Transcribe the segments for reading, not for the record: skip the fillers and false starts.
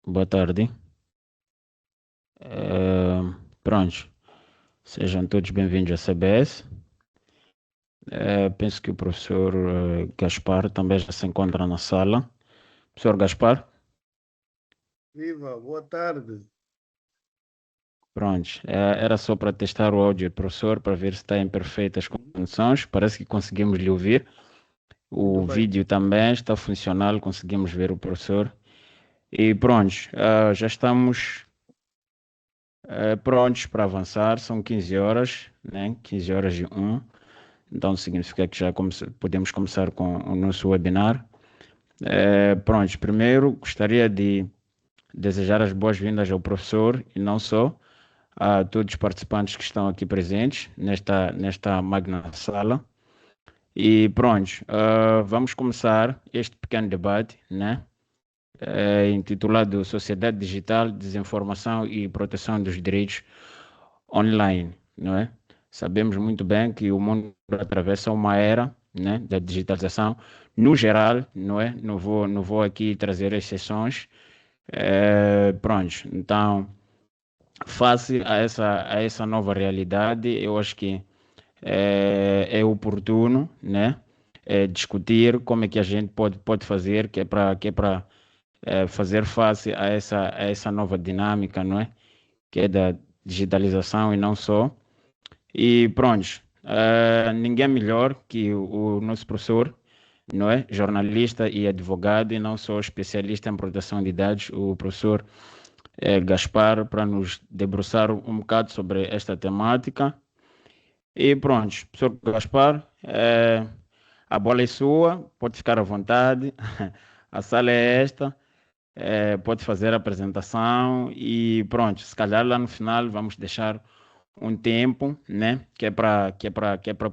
Boa tarde. Prontos, sejam todos bem-vindos à CBS. Penso que o professor Gaspar também já se encontra na sala. Professor Gaspar, Viva, boa tarde. prontos. Era só para testar o áudio do professor para ver se está em perfeitas condições. Parece que conseguimos lhe ouvir. Muito O bem. vídeo também está funcional, conseguimos ver o professor. E prontos, já estamos prontos para avançar. São 15 horas, né? 15 horas e um. Então significa que já podemos começar com o nosso webinar. Pronto, primeiro gostaria de desejar as boas-vindas ao professor e não só a todos os participantes que estão aqui presentes nesta magna sala. E pronto, vamos começar este pequeno debate, né? Intitulado Sociedade Digital, Desinformação e Proteção dos Direitos Online, não é? Sabemos muito bem que o mundo atravessa uma era, né, da digitalização, no geral, não é? Não vou aqui trazer exceções. Pronto, então, face a essa nova realidade, eu acho que é oportuno, né, discutir como é que a gente pode fazer, que é para fazer face a essa nova dinâmica, não é? Que é da digitalização e não só. E pronto, ninguém melhor que o nosso professor, não é? Jornalista e advogado, e não só especialista em proteção de dados, o professor Gaspar, para nos debruçar um bocado sobre esta temática. E pronto, professor Gaspar, a bola é sua, pode ficar à vontade, a sala é esta, pode fazer a apresentação e pronto, se calhar lá no final vamos deixar um tempo, né? Que é para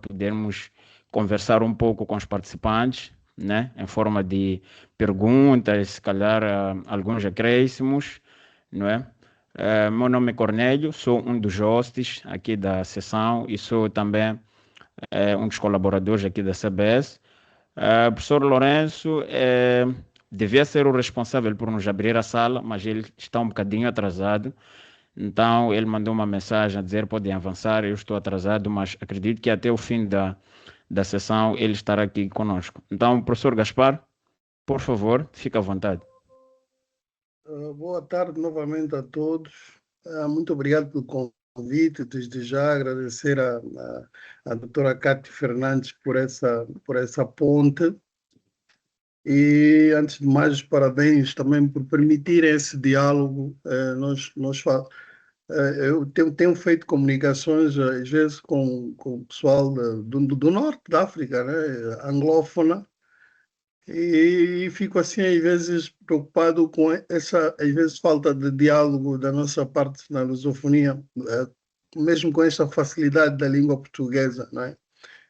podermos conversar um pouco com os participantes, né? Em forma de perguntas, se calhar alguns acréscimos, não é? Meu nome é Cornélio, sou um dos hosts aqui da sessão e sou também um dos colaboradores aqui da CBS. O professor Lourenço devia ser o responsável por nos abrir a sala, mas ele está um bocadinho atrasado. Então ele mandou uma mensagem a dizer podem avançar, eu estou atrasado, mas acredito que até o fim da sessão ele estará aqui conosco. Então, professor Gaspar, por favor, fique à vontade. Boa tarde novamente a todos. Muito obrigado pelo convite. Desde já agradecer a doutora Cátia Fernandes por essa ponte. E, antes de mais, parabéns também por permitir esse diálogo. Eu tenho feito comunicações, às vezes, com o pessoal do norte da África, né, anglófona. E fico assim, às vezes, preocupado com essa, às vezes, falta de diálogo da nossa parte na lusofonia, mesmo com esta facilidade da língua portuguesa, não é?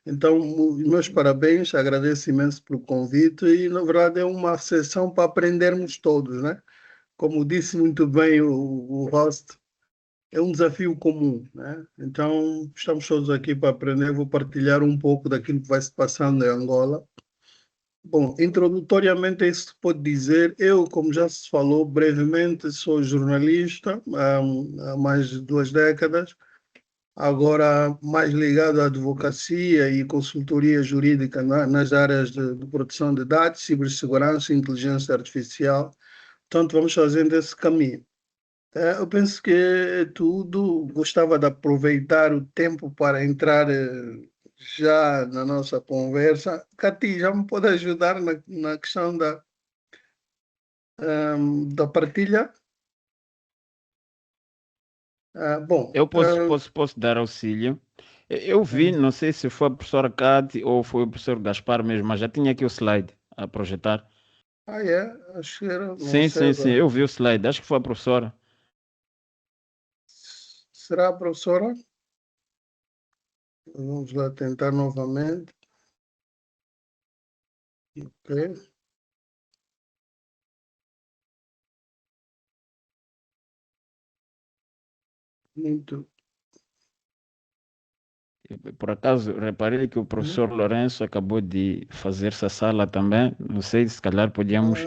Então, os meus parabéns, agradeço imenso pelo convite e, na verdade, é uma sessão para aprendermos todos, né? Como disse muito bem o host, é um desafio comum, né? Então, estamos todos aqui para aprender. Vou partilhar um pouco daquilo que vai se passando em Angola. Bom, introdutoriamente é isso que pode dizer. Eu, como já se falou brevemente, sou jornalista há mais de 2 décadas, agora mais ligado à advocacia e consultoria jurídica nas áreas de proteção de dados, cibersegurança e inteligência artificial. Portanto, vamos fazendo esse caminho. Eu penso que é tudo. Gostava de aproveitar o tempo para entrar já na nossa conversa. Cati, já me pode ajudar na questão da partilha? Bom, Eu posso dar auxílio. Eu vi, não sei se foi a professora Cate ou foi o professor Gaspar mesmo, mas já tinha aqui o slide a projetar. é, acho que era, não Sim, sei sim, sim, agora. eu vi o slide, acho que foi a professora. Será a professora? Vamos lá tentar novamente. Ok, muito. Por acaso, reparei que o Uhum. professor Lourenço acabou de fazer essa sala também. Não sei se calhar podíamos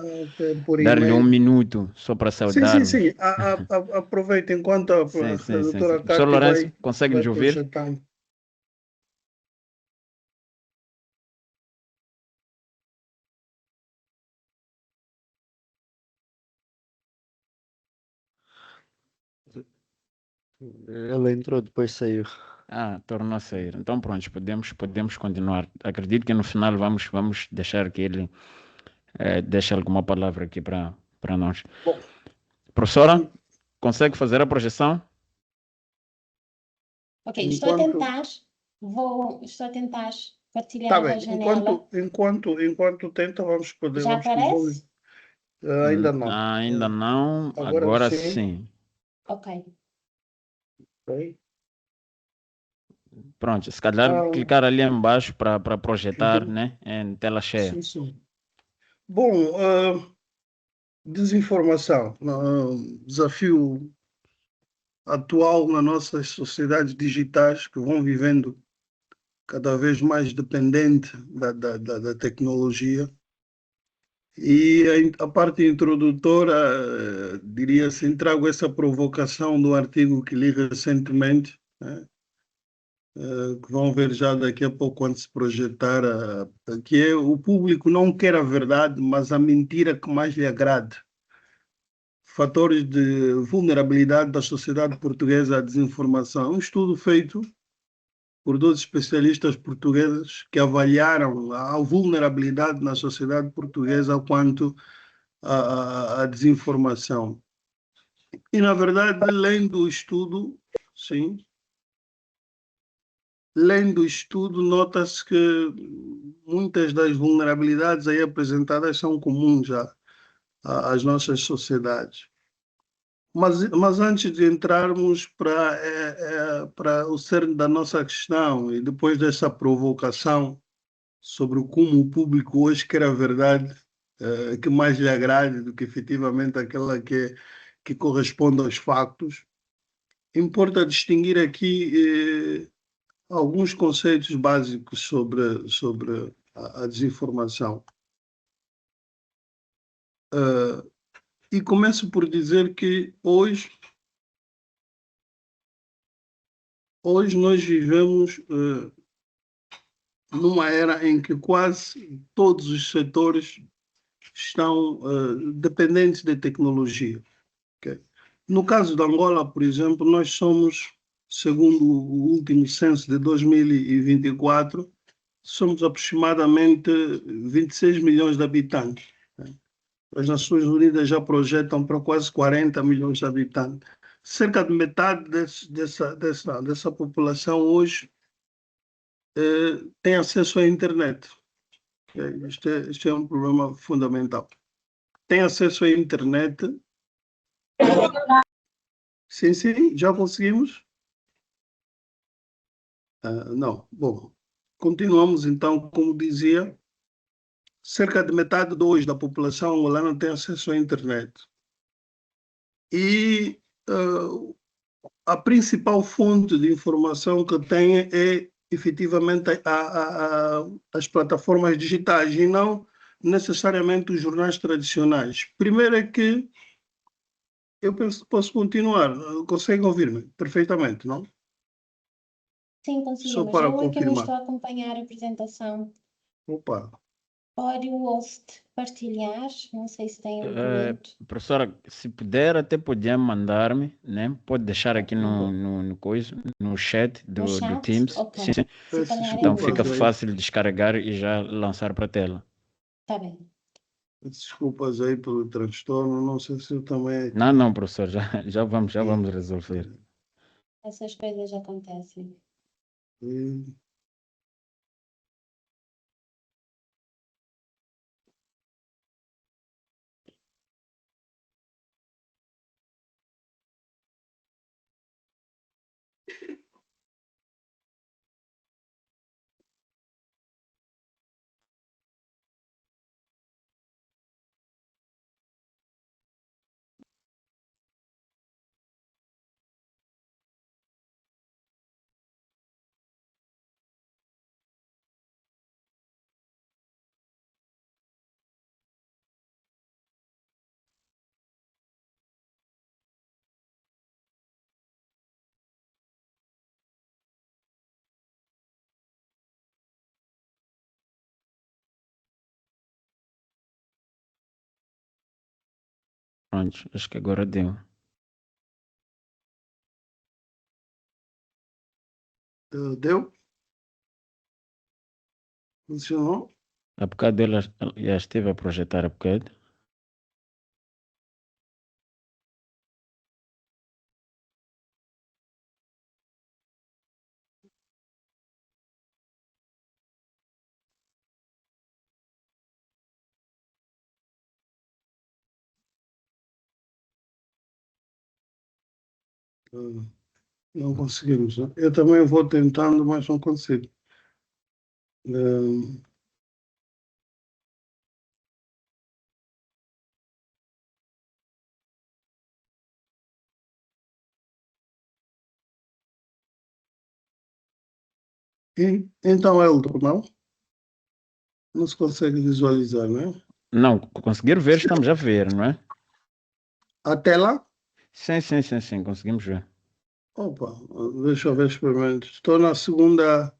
Por dar-lhe um e-mail. minuto só para Sim, sim, saudarmos. sim. Aproveita enquanto a Sim, sim, sim, sim. doutora Professor Cátia Lourenço, vai, consegue vai nos ouvir? projetando. Ela entrou, depois saiu. Ah, tornou a sair. Então, pronto, podemos continuar. Acredito que no final vamos deixar que ele deixe alguma palavra aqui para nós. Bom, Professora, en- consegue fazer a projeção? Ok, enquanto. estou a tentar Tá partilhar a bem, janela. enquanto tenta, Já vamos aparece? ainda não. Ainda não, Agora agora sim. sim. Ok. Ok. Pronto, se calhar Ah, clicar ali embaixo para projetar, uhum. né, em tela cheia. Sim, sim. Bom, desinformação, desafio atual nas nossas sociedades digitais que vão vivendo cada vez mais dependente da tecnologia. E a parte introdutora, diria assim, trago essa provocação do artigo que li recentemente, né, que vão ver já daqui a pouco quando se projetar, que é o público não quer a verdade, mas a mentira que mais lhe agrade. Fatores de vulnerabilidade da sociedade portuguesa à desinformação. Um estudo feito por dois especialistas portugueses que avaliaram a vulnerabilidade na sociedade portuguesa quanto à desinformação. E, na verdade, lendo o estudo, sim, lendo o estudo, nota-se que muitas das vulnerabilidades aí apresentadas são comuns já às nossas sociedades. Mas antes de entrarmos para o cerne da nossa questão e depois dessa provocação sobre como o público hoje quer a verdade que mais lhe agrade do que efetivamente aquela que corresponde aos factos, importa distinguir aqui alguns conceitos básicos sobre a desinformação. E começo por dizer que hoje nós vivemos numa era em que quase todos os setores estão dependentes de tecnologia. Okay? No caso da Angola, por exemplo, nós somos, segundo o último censo de 2024, somos aproximadamente 26 milhões de habitantes. As Nações Unidas já projetam para quase 40 milhões de habitantes. Cerca de metade dessa população hoje tem acesso à internet. Isto é um problema fundamental. Tem acesso à internet. Sim, sim, já conseguimos? Não. Bom, continuamos então, como dizia, cerca de metade de hoje da população angolana tem acesso à internet. E a principal fonte de informação que tem é efetivamente as plataformas digitais e não necessariamente os jornais tradicionais. Primeiro é que eu penso que posso continuar. Consegue ouvir-me perfeitamente, não? Sim, Só conseguimos. para Eu é que não confirmar. estou a acompanhar a apresentação. Opa. Pode o host partilhar? Não sei se tem um Eh, documento. professora, se puder, até podia mandar-me, né? Pode deixar aqui no chat No do chat? Teams. Ok. Sim, sim. Se Peço calhar é Então desculpas fica melhor. aí. fácil de descarregar e já lançar para a tela. Está bem. Peço desculpas aí pelo transtorno. Não sei se eu também. Não, não, professor, já vamos resolver. Essas coisas acontecem. E Pronto, acho que agora deu. Deu? Funcionou? Há bocado ela já esteve a projetar há bocado. Ah, não conseguimos, né? Eu também vou tentando, mas não consigo. Ah, então, Eldo, não? Não se consegue visualizar, não é? Não, conseguir ver, estamos a ver, não é? A tela? Sim, conseguimos ver. Opa, deixa eu ver, experimento. Estou na segunda.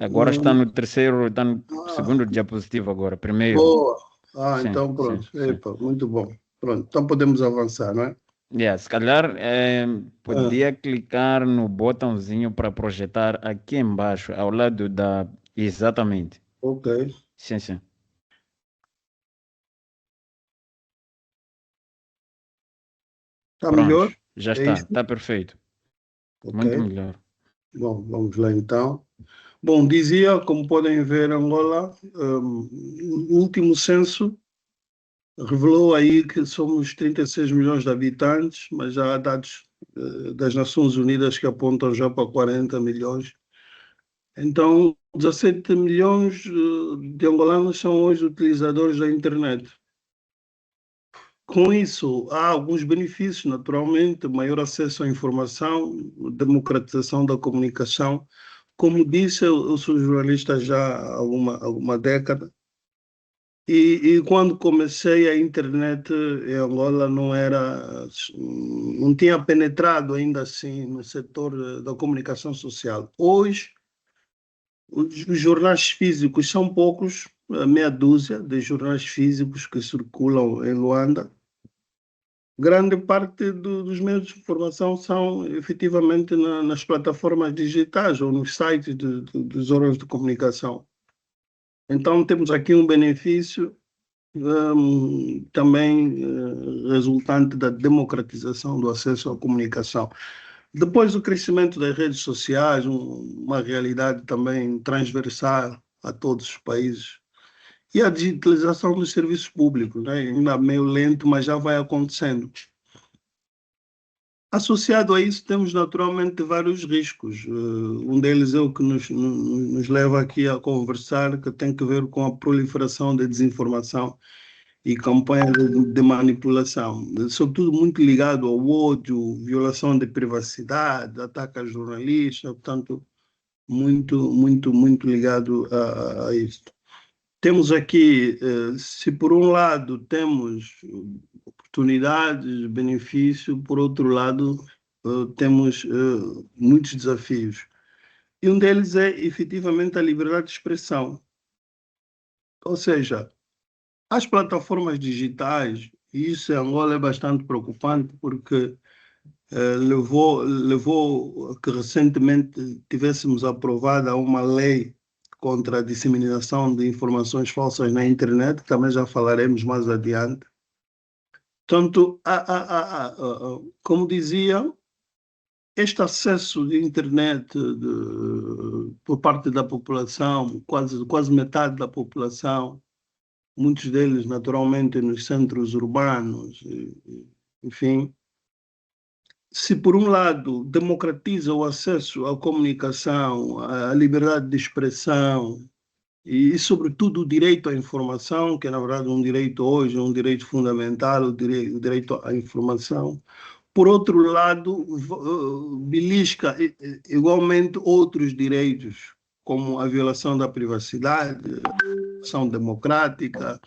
Agora está no terceiro, está no Ah, segundo diapositivo agora, primeiro. boa. Ah, Sim, então sim, pronto. sim. Epa, muito bom. Pronto, então podemos avançar, não é? Yeah, se calhar Ah, podia clicar no botãozinho para projetar aqui embaixo, ao lado da... Exatamente. ok. Sim. Está Pronto, melhor? já É isto? está perfeito. Ok. Muito melhor. Bom, vamos lá então. Bom, dizia, como podem ver, Angola, o último censo revelou aí que somos 36 milhões de habitantes, mas já há dados das Nações Unidas que apontam já para 40 milhões. Então, 17 milhões de angolanos são hoje utilizadores da internet. Com isso, há alguns benefícios, naturalmente, maior acesso à informação, democratização da comunicação. Como disse, eu sou jornalista já há alguma década, e quando comecei a internet em Angola não tinha penetrado ainda assim no setor da comunicação social. Hoje, os jornais físicos são poucos, a meia dúzia de jornais físicos que circulam em Luanda. Grande parte dos meios de informação são efetivamente nas plataformas digitais ou nos sites dos órgãos de comunicação. Então, temos aqui um benefício também resultante da democratização do acesso à comunicação. Depois do crescimento das redes sociais, uma realidade também transversal a todos os países, e a digitalização dos serviços públicos, né? Ainda meio lento, mas já vai acontecendo. Associado a isso, temos naturalmente vários riscos. Um deles é o que nos leva aqui a conversar, que tem que ver com a proliferação da desinformação e campanhas de manipulação, sobretudo muito ligado ao ódio, violação de privacidade, ataque a jornalistas, portanto, muito ligado a isso. Temos aqui, se por um lado temos oportunidades, benefício, por outro lado, temos muitos desafios. E um deles é efetivamente a liberdade de expressão. Ou seja, as plataformas digitais, e isso em Angola é bastante preocupante, porque levou a que recentemente tivéssemos aprovada uma lei contra a disseminação de informações falsas na internet, que também já falaremos mais adiante. Portanto, como dizia, este acesso de internet por parte da população, quase metade da população, muitos deles naturalmente nos centros urbanos, enfim, se por um lado democratiza o acesso à comunicação, à liberdade de expressão e sobretudo o direito à informação, que é na verdade um direito hoje, um direito fundamental, o direito à informação. Por outro lado, belisca igualmente outros direitos, como a violação da privacidade, a ação democrática,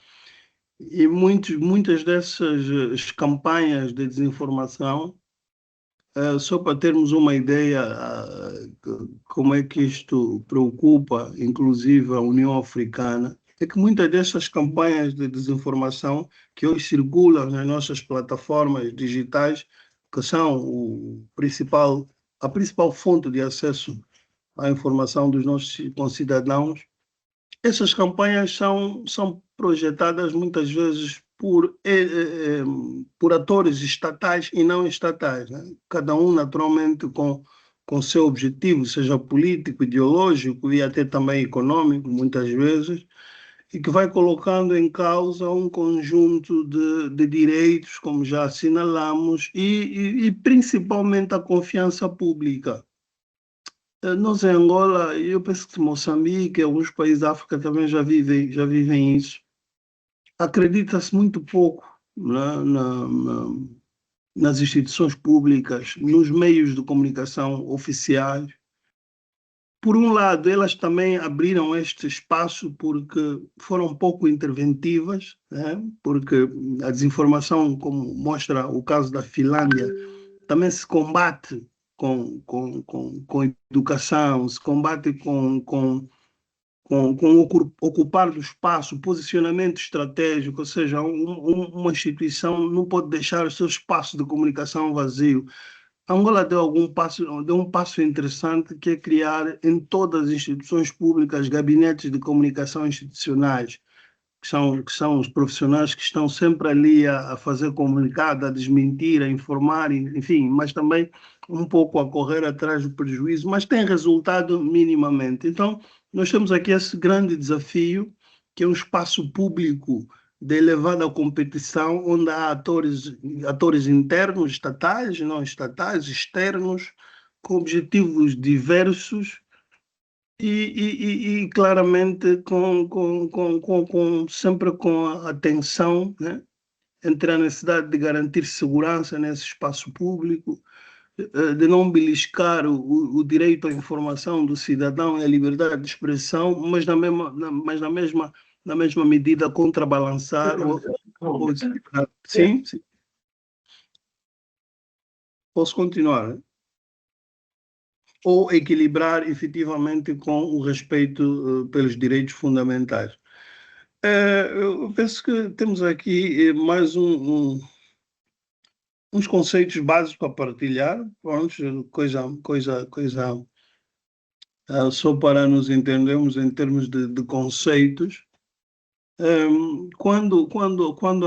e muitas dessas campanhas de desinformação. Só para termos uma ideia, como é que isto preocupa, inclusive, a União Africana, é que muitas dessas campanhas de desinformação que hoje circulam nas nossas plataformas digitais, que são a principal fonte de acesso à informação dos nossos concidadãos, essas campanhas são projetadas muitas vezes por atores estatais e não estatais, né? Cada um naturalmente com seu objetivo, seja político, ideológico e até também econômico, muitas vezes, e que vai colocando em causa um conjunto de direitos, como já assinalamos, e principalmente a confiança pública. Nós em Angola, eu penso que Moçambique e alguns países da África também já vivem isso. Acredita-se muito pouco nas instituições públicas, nos meios de comunicação oficiais. Por um lado, elas também abriram este espaço porque foram pouco interventivas, né? Porque a desinformação, como mostra o caso da Finlândia, também se combate com educação, se combate com ocupar do espaço, posicionamento estratégico, ou seja, uma instituição não pode deixar o seu espaço de comunicação vazio. A Angola deu um passo interessante, que é criar em todas as instituições públicas gabinetes de comunicação institucionais, que são os profissionais que estão sempre ali a fazer comunicado, a desmentir, a informar, enfim, mas também um pouco a correr atrás do prejuízo, mas tem resultado minimamente. Então, nós temos aqui esse grande desafio, que é um espaço público de elevada competição, onde há atores internos, estatais, não estatais, externos, com objetivos diversos, e claramente sempre com a atenção, né, entre a necessidade de garantir segurança nesse espaço público, de não beliscar o direito à informação do cidadão e a liberdade de expressão, mas na mesma medida contrabalançar sim, sim. Posso continuar, né? Ou equilibrar efetivamente com o respeito pelos direitos fundamentais. Eu penso que temos aqui mais uns conceitos básicos para partilhar, pronto, coisa só para nos entendermos em termos de conceitos. Quando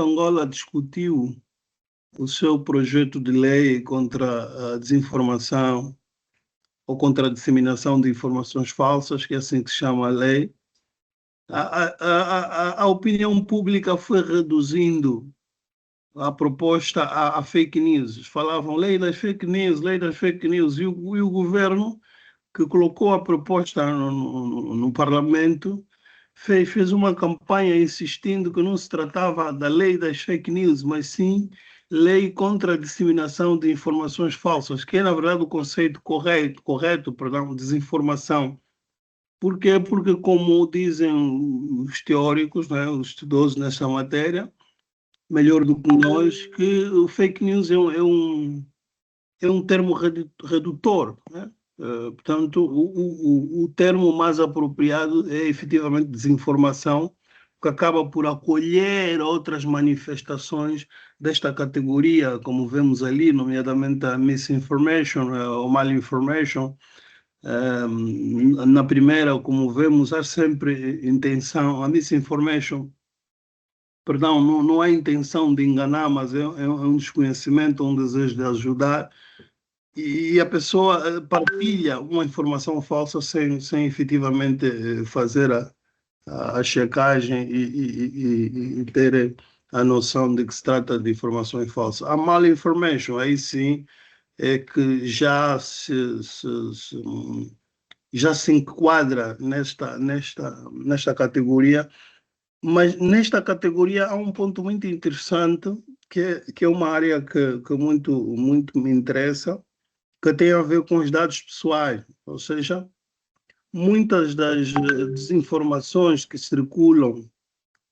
Angola discutiu o seu projeto de lei contra a desinformação ou contra a disseminação de informações falsas, que é assim que se chama a lei, a opinião pública foi reduzindo a proposta a fake news. Falavam lei das fake news, e o governo, que colocou a proposta no Parlamento, fez uma campanha insistindo que não se tratava da lei das fake news, mas sim lei contra a disseminação de informações falsas, que é, na verdade, o conceito correto, desinformação. Por quê? Porque, como dizem os teóricos, né, os estudiosos nessa matéria, melhor do que nós, que o fake news é um termo redutor, né? Portanto, o termo mais apropriado é efetivamente desinformação, que acaba por acolher outras manifestações desta categoria, como vemos ali, nomeadamente a misinformation ou malinformation. Na primeira, como vemos, há sempre intenção, a misinformation, perdão, não há intenção de enganar, mas é um desconhecimento, um desejo de ajudar, e a pessoa partilha uma informação falsa sem efetivamente fazer a checagem e ter a noção de que se trata de informações falsas. A malinformation, aí sim, é que já se enquadra nesta categoria, mas nesta categoria há um ponto muito interessante, que é uma área que muito me interessa, que tem a ver com os dados pessoais, ou seja, muitas das desinformações que circulam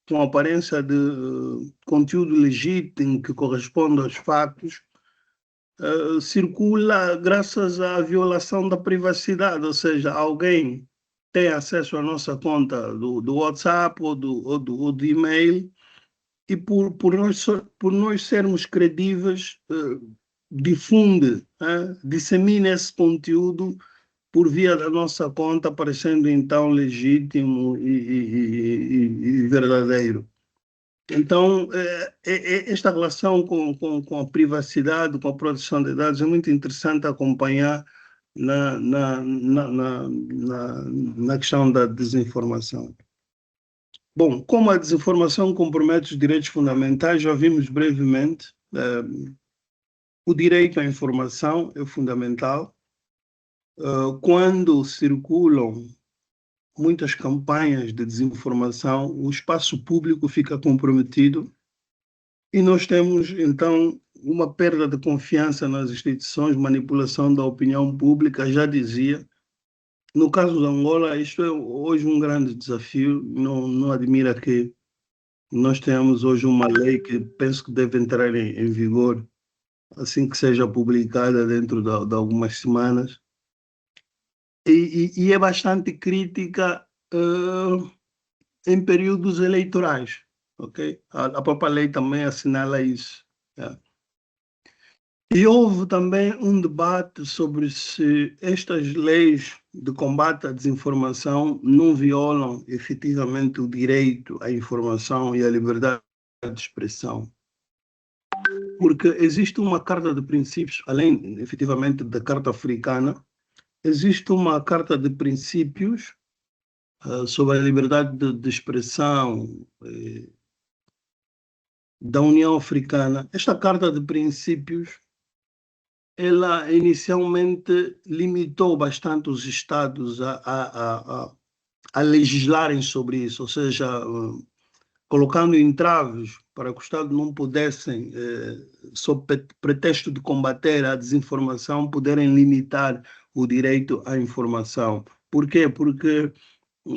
com aparência de conteúdo legítimo que corresponde aos fatos, circula graças à violação da privacidade, ou seja, alguém têm acesso à nossa conta do WhatsApp ou do e-mail, e por nós sermos credíveis, difunde, dissemina esse conteúdo por via da nossa conta, parecendo então legítimo e verdadeiro. Então, esta relação com a privacidade, com a proteção de dados, é muito interessante acompanhar na questão da desinformação. Bom, como a desinformação compromete os direitos fundamentais, já vimos brevemente, o direito à informação é fundamental. Quando circulam muitas campanhas de desinformação, o espaço público fica comprometido e nós temos, então, uma perda de confiança nas instituições, manipulação da opinião pública, já dizia. No caso da Angola, isto é hoje um grande desafio. Não admira que nós tenhamos hoje uma lei que penso que deve entrar em vigor assim que seja publicada dentro de algumas semanas. E é bastante crítica em períodos eleitorais, ok? A própria lei também assinala isso. E houve também um debate sobre se estas leis de combate à desinformação não violam efetivamente o direito à informação e à liberdade de expressão. Porque existe uma carta de princípios, além efetivamente da Carta Africana, existe uma carta de princípios sobre a liberdade de expressão da União Africana. Esta carta de princípios, ela inicialmente limitou bastante os Estados a legislarem sobre isso, ou seja, colocando entraves para que o Estado não pudessem, sob pretexto de combater a desinformação, poderem limitar o direito à informação. Por quê? Porque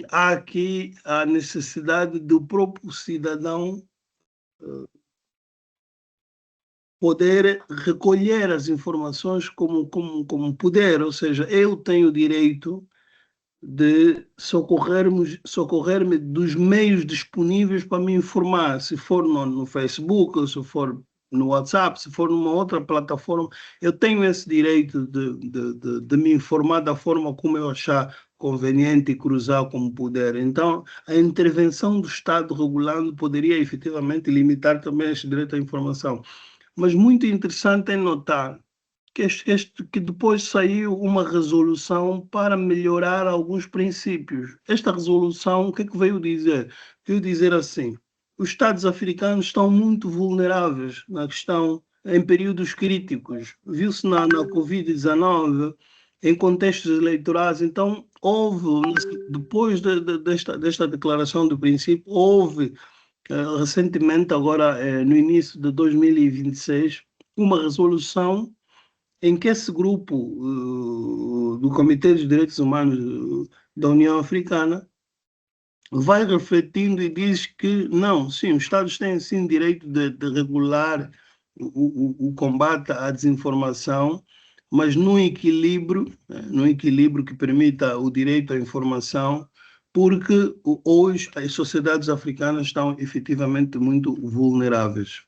há aqui a necessidade do próprio cidadão poder recolher as informações como poder, ou seja, eu tenho o direito de socorrer-me dos meios disponíveis para me informar, se for no Facebook, se for no WhatsApp, se for numa outra plataforma, eu tenho esse direito de me informar da forma como eu achar conveniente e cruzar como puder. Então, a intervenção do Estado regulando poderia efetivamente limitar também esse direito à informação. Mas muito interessante é notar que depois saiu uma resolução para melhorar alguns princípios. Esta resolução, o que é que veio dizer? Veio dizer assim: os Estados africanos estão muito vulneráveis na questão, em períodos críticos. Viu-se na Covid-19, em contextos eleitorais. Então, depois desta declaração de princípio, houve recentemente, agora no início de 2026, uma resolução em que esse grupo do Comitê dos Direitos Humanos da União Africana vai refletindo e diz que não, sim, os Estados têm sim direito de regular o combate à desinformação, mas num equilíbrio que permita o direito à informação, porque hoje as sociedades africanas estão efetivamente muito vulneráveis.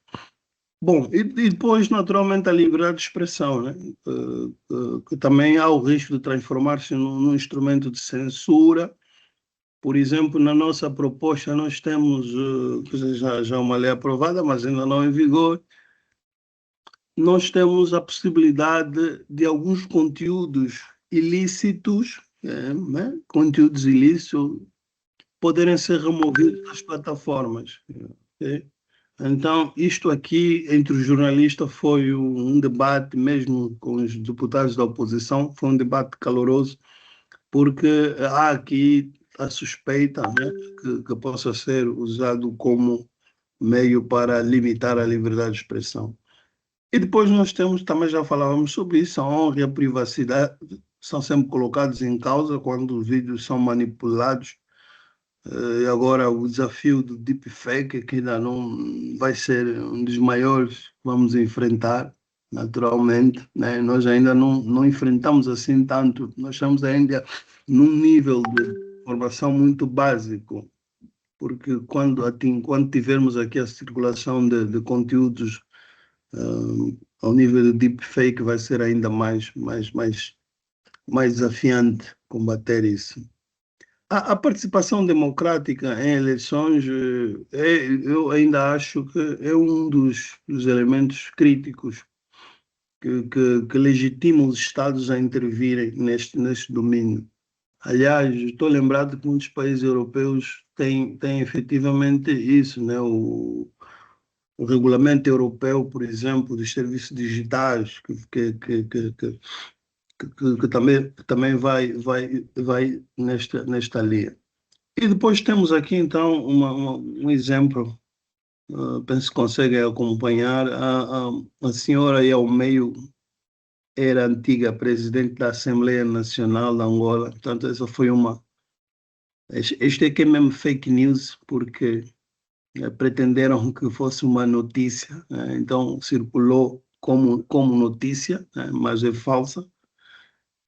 Bom, e depois, naturalmente, a liberdade de expressão, né? Que também há o risco de transformar-se num instrumento de censura. Por exemplo, na nossa proposta, nós temos já uma lei aprovada, mas ainda não em vigor. Nós temos a possibilidade de alguns conteúdos ilícitos, né? Conteúdos ilícitos, poderem ser removidos das plataformas. Okay? Então, isto aqui, entre os jornalistas, foi um debate, mesmo com os deputados da oposição, foi um debate caloroso, porque há aqui a suspeita, né, que possa ser usado como meio para limitar a liberdade de expressão. E depois nós temos, também já falávamos sobre isso, a honra e a privacidade são sempre colocados em causa quando os vídeos são manipulados. E agora o desafio do deepfake, que ainda não vai ser um dos maiores que vamos enfrentar, naturalmente, né? Nós ainda não enfrentamos assim tanto, nós estamos ainda num nível informação muito básica, porque quando tivermos aqui a circulação de conteúdos ao nível de deepfake, vai ser ainda mais desafiante combater isso. A participação democrática em eleições, eu ainda acho que é um dos elementos críticos que legitimam os Estados a intervirem neste domínio. Aliás, estou lembrado que muitos países europeus têm efetivamente isso, né? O regulamento europeu, por exemplo, dos serviços digitais, que também vai nesta linha. E depois temos aqui, então, um exemplo, penso que conseguem acompanhar. A senhora aí ao meio era antiga presidente da Assembleia Nacional de Angola, portanto, essa foi uma... Este aqui é mesmo fake news, porque pretenderam que fosse uma notícia, né? Então circulou como notícia, né? Mas é falsa.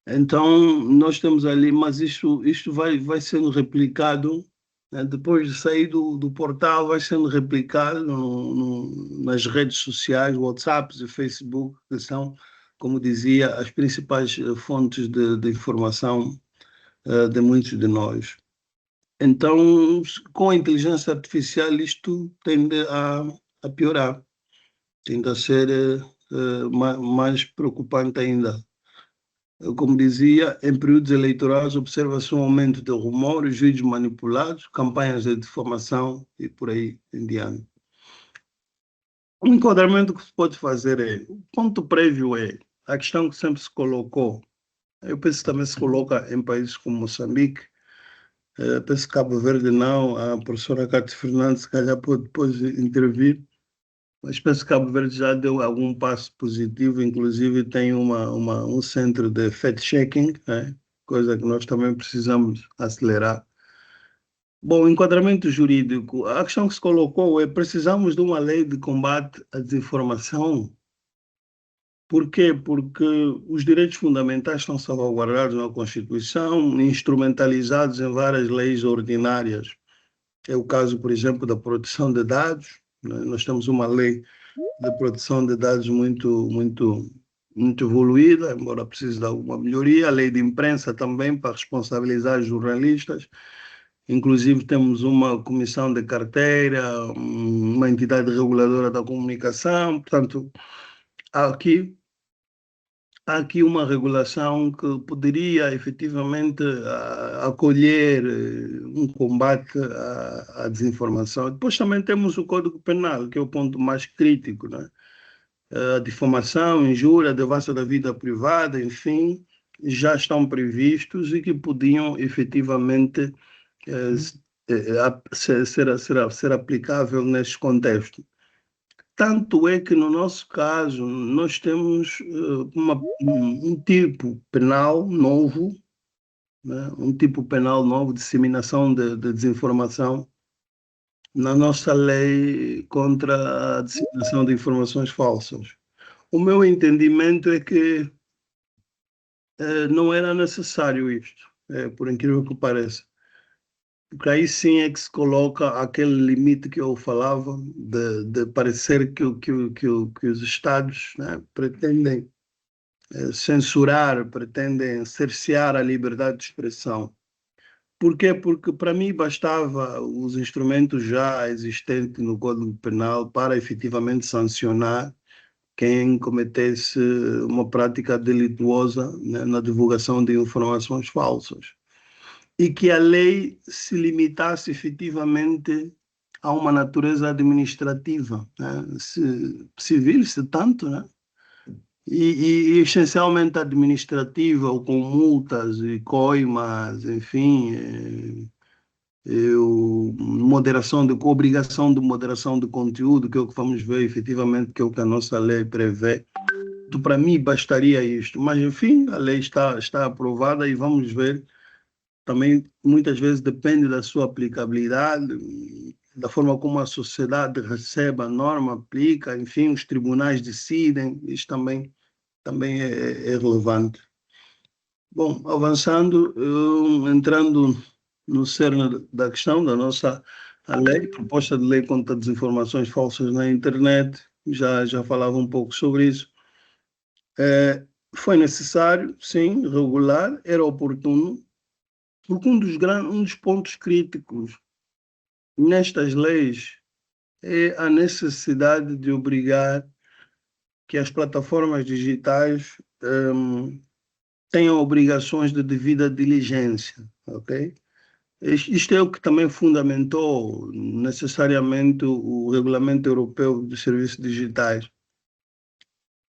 Então nós temos ali, mas isto vai sendo replicado, né? Depois de sair do portal, vai sendo replicado nas redes sociais, WhatsApp e Facebook, que são, como dizia, as principais fontes de informação de muitos de nós. Então, com a inteligência artificial, isto tende a piorar, tende a ser mais preocupante ainda. Como dizia, em períodos eleitorais observa-se um aumento de rumores, vídeos manipulados, campanhas de difamação e por aí em diante. O enquadramento que se pode fazer o ponto prévio é a questão que sempre se colocou, eu penso que também se coloca em países como Moçambique, penso que Cabo Verde não, a professora Cátia Fernandes se calhar pode depois intervir, mas penso que Cabo Verde já deu algum passo positivo, inclusive tem um centro de fact-checking, né? Coisa que nós também precisamos acelerar. Bom, enquadramento jurídico, a questão que se colocou é: precisamos de uma lei de combate à desinformação? Por quê? Porque os direitos fundamentais estão salvaguardados na Constituição, instrumentalizados em várias leis ordinárias. É o caso, por exemplo, da proteção de dados, né? Nós temos uma lei de proteção de dados muito evoluída, embora precise de alguma melhoria. A lei de imprensa também, para responsabilizar jornalistas. Inclusive temos uma comissão de carteira, uma entidade reguladora da comunicação. Portanto, há aqui uma regulação que poderia efetivamente acolher um combate à desinformação. Depois também temos o Código Penal, que é o ponto mais crítico, né? A difamação, injúria, devassa da vida privada, enfim, já estão previstos e que podiam efetivamente ser aplicável neste contexto. Tanto é que, no nosso caso, nós temos um tipo penal novo, né? Um tipo penal novo, disseminação de desinformação, na nossa lei contra a disseminação de informações falsas. O meu entendimento é que não era necessário isto, por incrível que pareça. Porque aí sim é que se coloca aquele limite que eu falava, de parecer que os Estados, né, pretendem censurar, pretendem cercear a liberdade de expressão. Por quê? Porque para mim bastava os instrumentos já existentes no Código Penal para efetivamente sancionar quem cometesse uma prática delituosa, né, na divulgação de informações falsas. E que a lei se limitasse efetivamente a uma natureza administrativa, né? Civil, se tanto, né? E essencialmente administrativa, ou com multas e coimas, enfim, moderação com obrigação de moderação de conteúdo, que é o que vamos ver efetivamente, que é o que a nossa lei prevê. Então, para mim, bastaria isto. Mas, enfim, a lei está aprovada e vamos ver. Também, muitas vezes, depende da sua aplicabilidade, da forma como a sociedade recebe a norma, aplica, enfim, os tribunais decidem, isso também é relevante. Bom, avançando, entrando no cerne da questão da nossa lei, proposta de lei contra desinformações falsas na internet. Já falava um pouco sobre isso. Foi necessário, sim, regular, era oportuno, porque um dos pontos críticos nestas leis é a necessidade de obrigar que as plataformas digitais tenham obrigações de devida diligência, ok? Isto é o que também fundamentou necessariamente o Regulamento Europeu de Serviços Digitais,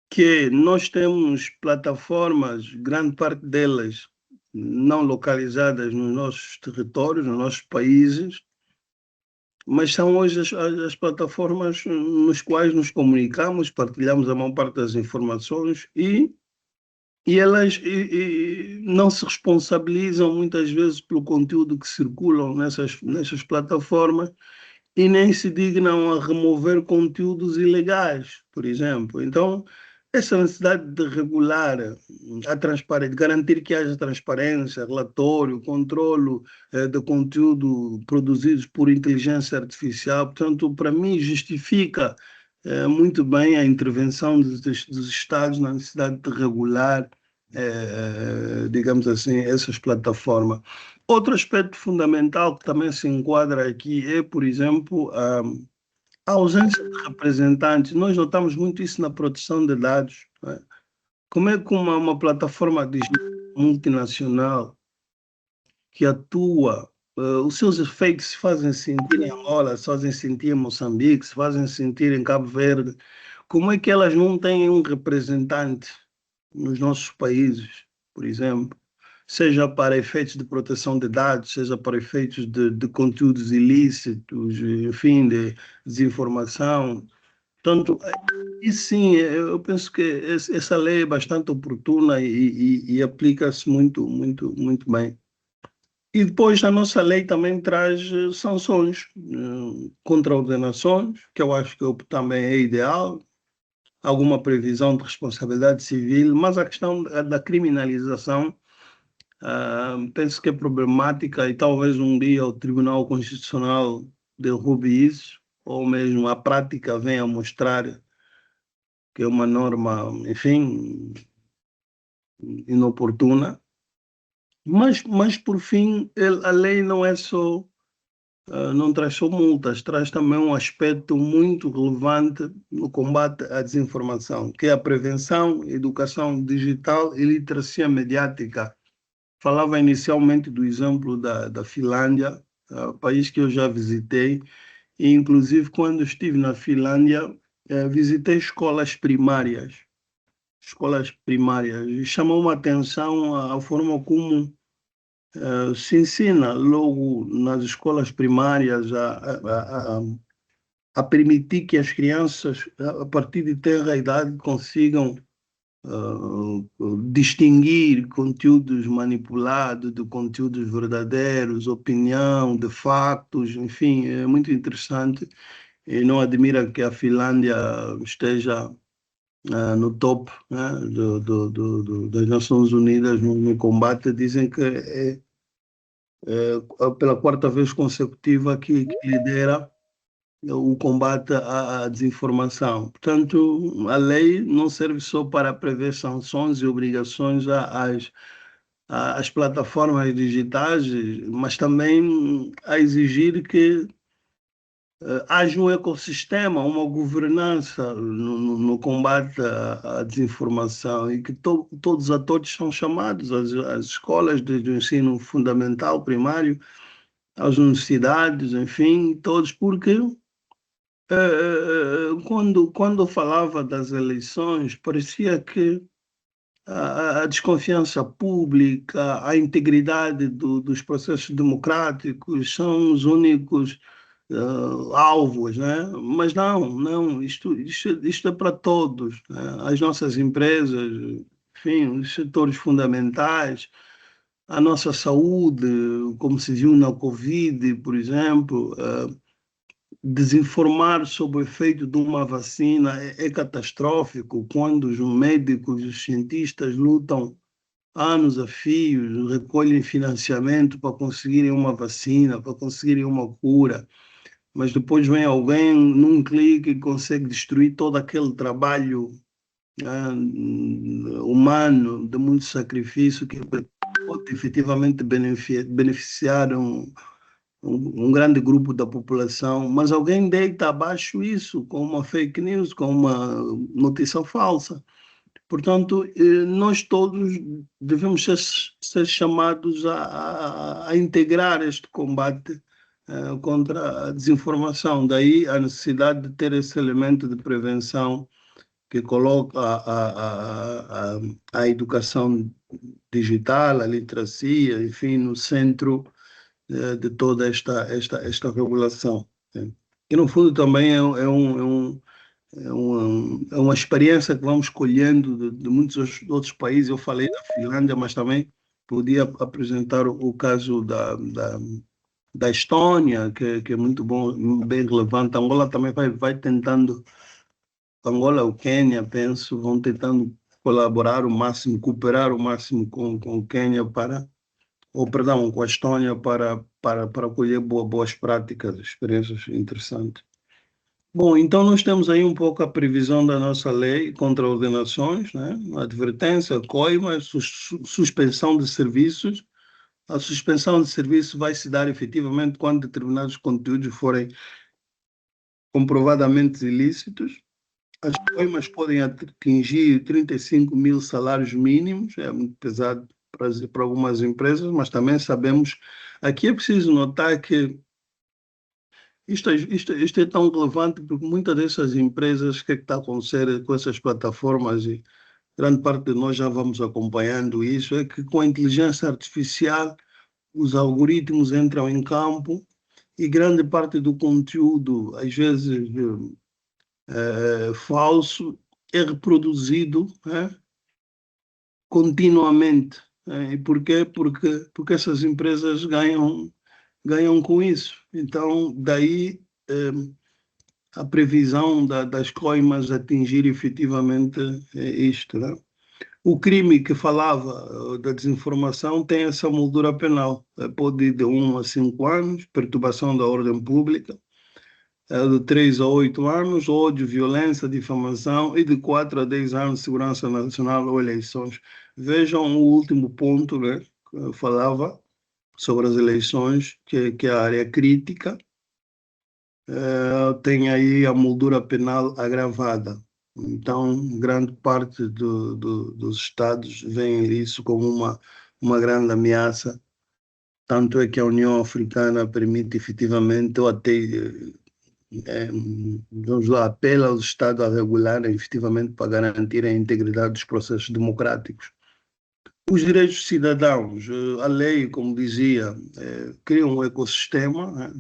que nós temos plataformas, grande parte delas não localizadas nos nossos territórios, nos nossos países, mas são hoje as plataformas nos quais nos comunicamos, partilhamos a maior parte das informações e elas não se responsabilizam muitas vezes pelo conteúdo que circulam nessas plataformas e nem se dignam a remover conteúdos ilegais, por exemplo. Então, essa necessidade de regular a transparência, de garantir que haja transparência, relatório, controlo de conteúdo produzidos por inteligência artificial, portanto, para mim, justifica muito bem a intervenção dos Estados na necessidade de regular, digamos assim, essas plataformas. Outro aspecto fundamental que também se enquadra aqui é, por exemplo, a ausência de representantes. Nós notamos muito isso na proteção de dados, né? Como é que uma plataforma multinacional que atua, os seus efeitos se fazem sentir em Angola, se fazem sentir em Moçambique, se fazem sentir em Cabo Verde, como é que elas não têm um representante nos nossos países, por exemplo, seja para efeitos de proteção de dados, seja para efeitos de conteúdos ilícitos, enfim, de desinformação. Portanto, e sim, eu penso que essa lei é bastante oportuna e aplica-se muito, muito, muito bem. E depois a nossa lei também traz sanções contra ordenações, que eu acho que também é ideal, alguma previsão de responsabilidade civil, mas a questão da criminalização penso que é problemática e talvez um dia o Tribunal Constitucional derrube isso, ou mesmo a prática venha mostrar que é uma norma, enfim, inoportuna. Mas por fim, a lei não é só, não traz só multas, traz também um aspecto muito relevante no combate à desinformação, que é a prevenção, educação digital e literacia mediática. Falava inicialmente do exemplo da Finlândia, país que eu já visitei, e inclusive quando estive na Finlândia, visitei escolas primárias, e chamou-me a atenção a forma como se ensina logo nas escolas primárias a permitir que as crianças, a partir de tenra idade, consigam distinguir conteúdos manipulados de conteúdos verdadeiros, opinião, de factos, enfim, é muito interessante. E não admira que a Finlândia esteja no top, né, das Nações Unidas no combate. Dizem que é pela quarta vez consecutiva que lidera o combate à desinformação. Portanto, a lei não serve só para prever sanções e obrigações às plataformas digitais, mas também a exigir que haja um ecossistema, uma governança no combate à desinformação e que todos os atores são chamados, as escolas do ensino fundamental, primário, as universidades, enfim, todos, porque quando eu falava das eleições, parecia que a desconfiança pública, a integridade dos processos democráticos são os únicos alvos, né? Mas não, isto é para todos, né? As nossas empresas, enfim, os setores fundamentais, a nossa saúde, como se viu na Covid, por exemplo, desinformar sobre o efeito de uma vacina é catastrófico quando os médicos e os cientistas lutam anos a fios, recolhem financiamento para conseguirem uma vacina, para conseguirem uma cura, mas depois vem alguém num clique e consegue destruir todo aquele trabalho humano de muito sacrifício que pode efetivamente beneficiar um grande grupo da população, mas alguém deita abaixo isso com uma fake news, com uma notícia falsa. Portanto, nós todos devemos ser chamados a integrar este combate contra a desinformação. Daí a necessidade de ter esse elemento de prevenção que coloca a educação digital, a literacia, enfim, no centro de toda esta regulação. E, no fundo, também é uma experiência que vamos colhendo de muitos outros países. Eu falei da Finlândia, mas também podia apresentar o caso da Estônia, que é muito bom, bem relevante. Angola também vai tentando, Angola, o Quênia, penso, vão tentando colaborar o máximo, cooperar o máximo com o Quênia com a Estônia para colher boas práticas, experiências interessantes. Bom, então nós temos aí um pouco a previsão da nossa lei contra ordenações, né? Advertência, coima, suspensão de serviços. A suspensão de serviço vai se dar efetivamente quando determinados conteúdos forem comprovadamente ilícitos. As coimas podem atingir 35 mil salários mínimos, é muito pesado para algumas empresas, mas também sabemos, aqui é preciso notar que isto é tão relevante porque muitas dessas empresas, o que está a acontecer com essas plataformas, e grande parte de nós já vamos acompanhando isso, é que com a inteligência artificial os algoritmos entram em campo e grande parte do conteúdo, às vezes falso, é reproduzido continuamente. E por quê? Porque essas empresas ganham com isso. Então, daí a previsão das coimas atingir efetivamente isto. Né? O crime que falava da desinformação tem essa moldura penal. Pode ir de 1 a 5 anos, perturbação da ordem pública, de 3 a 8 anos, ódio, violência, difamação, e de 4 a 10 anos, segurança nacional ou eleições. Vejam o último ponto, né, que eu falava sobre as eleições, que é a área crítica, tem aí a moldura penal agravada. Então, grande parte dos Estados veem isso como uma grande ameaça, tanto é que a União Africana permite efetivamente, ou até vamos lá, apela aos Estados a regularem efetivamente para garantir a integridade dos processos democráticos. Os direitos dos cidadãos, a lei, como dizia, cria um ecossistema, né?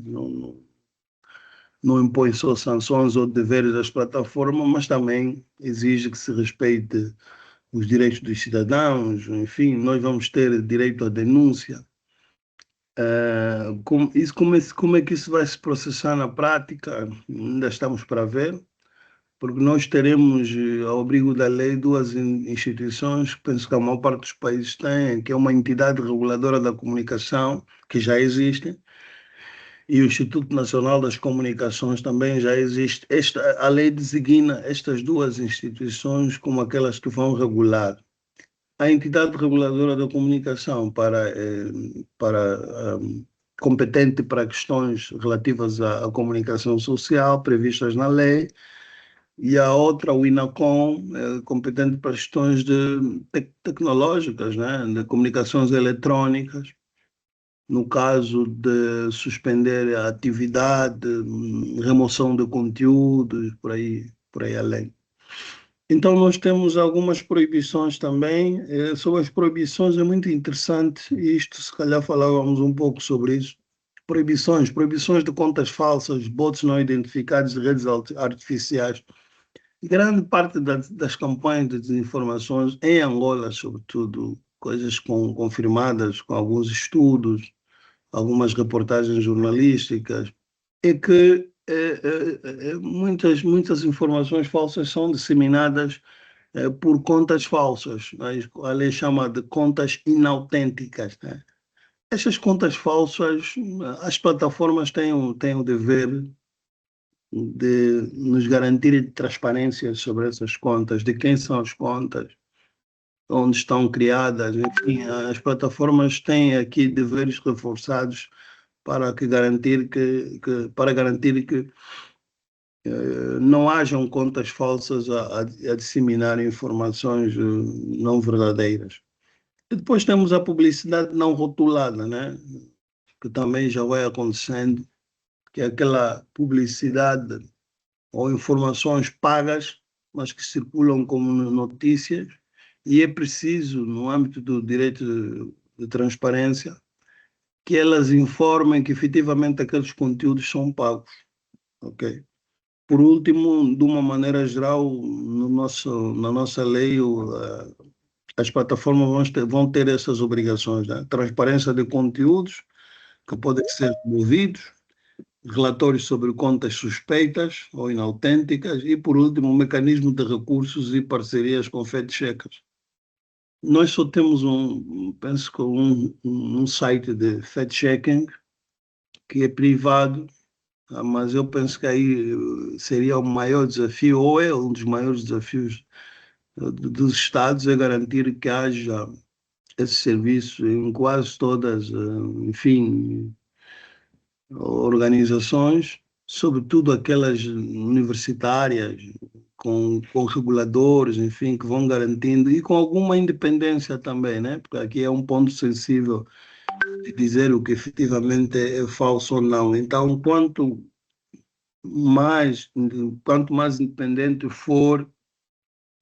Não impõe só sanções ou deveres das plataformas, mas também exige que se respeite os direitos dos cidadãos. Enfim, nós vamos ter direito à denúncia. Como é que isso vai se processar na prática? Ainda estamos para ver, porque nós teremos, ao abrigo da lei, duas instituições que penso que a maior parte dos países tem, que é uma entidade reguladora da comunicação, que já existe, e o Instituto Nacional das Comunicações também já existe. A lei designa estas duas instituições como aquelas que vão regular. A entidade reguladora da comunicação competente para questões relativas à comunicação social previstas na lei, e a outra, o INACOM, competente para questões tecnológicas, né, de comunicações eletrónicas, no caso de suspender a atividade, remoção de conteúdos, por aí além. Então, nós temos algumas proibições também. Sobre as proibições é muito interessante, e isto, se calhar, falávamos um pouco sobre isso. Proibições de contas falsas, bots não identificados de redes artificiais. Grande parte das campanhas de desinformações, em Angola, sobretudo, coisas confirmadas com alguns estudos, algumas reportagens jornalísticas, é que muitas informações falsas são disseminadas por contas falsas. A lei chama de contas inautênticas, né? Essas contas falsas, as plataformas têm o dever de nos garantir transparência sobre essas contas, de quem são as contas, onde estão criadas, enfim, as plataformas têm aqui deveres reforçados para garantir que não hajam contas falsas a disseminar informações não verdadeiras. E depois temos a publicidade não rotulada, né? Que também já vai acontecendo, que é aquela publicidade ou informações pagas, mas que circulam como notícias, e é preciso, no âmbito do direito de transparência, que elas informem que efetivamente aqueles conteúdos são pagos, ok? Por último, de uma maneira geral, na nossa lei, as plataformas vão ter essas obrigações, né? Transparência de conteúdos que podem ser movidos, relatórios sobre contas suspeitas ou inautênticas e, por último, um mecanismo de recursos e parcerias com fact-checkers. Nós só temos penso que um site de fact-checking que é privado, mas eu penso que aí seria o maior desafio, ou é um dos maiores desafios dos Estados, é garantir que haja esse serviço em quase todas, enfim, organizações, sobretudo aquelas universitárias, com reguladores, enfim, que vão garantindo, e com alguma independência também, né? Porque aqui é um ponto sensível de dizer o que efetivamente é falso ou não. Então, quanto mais independente for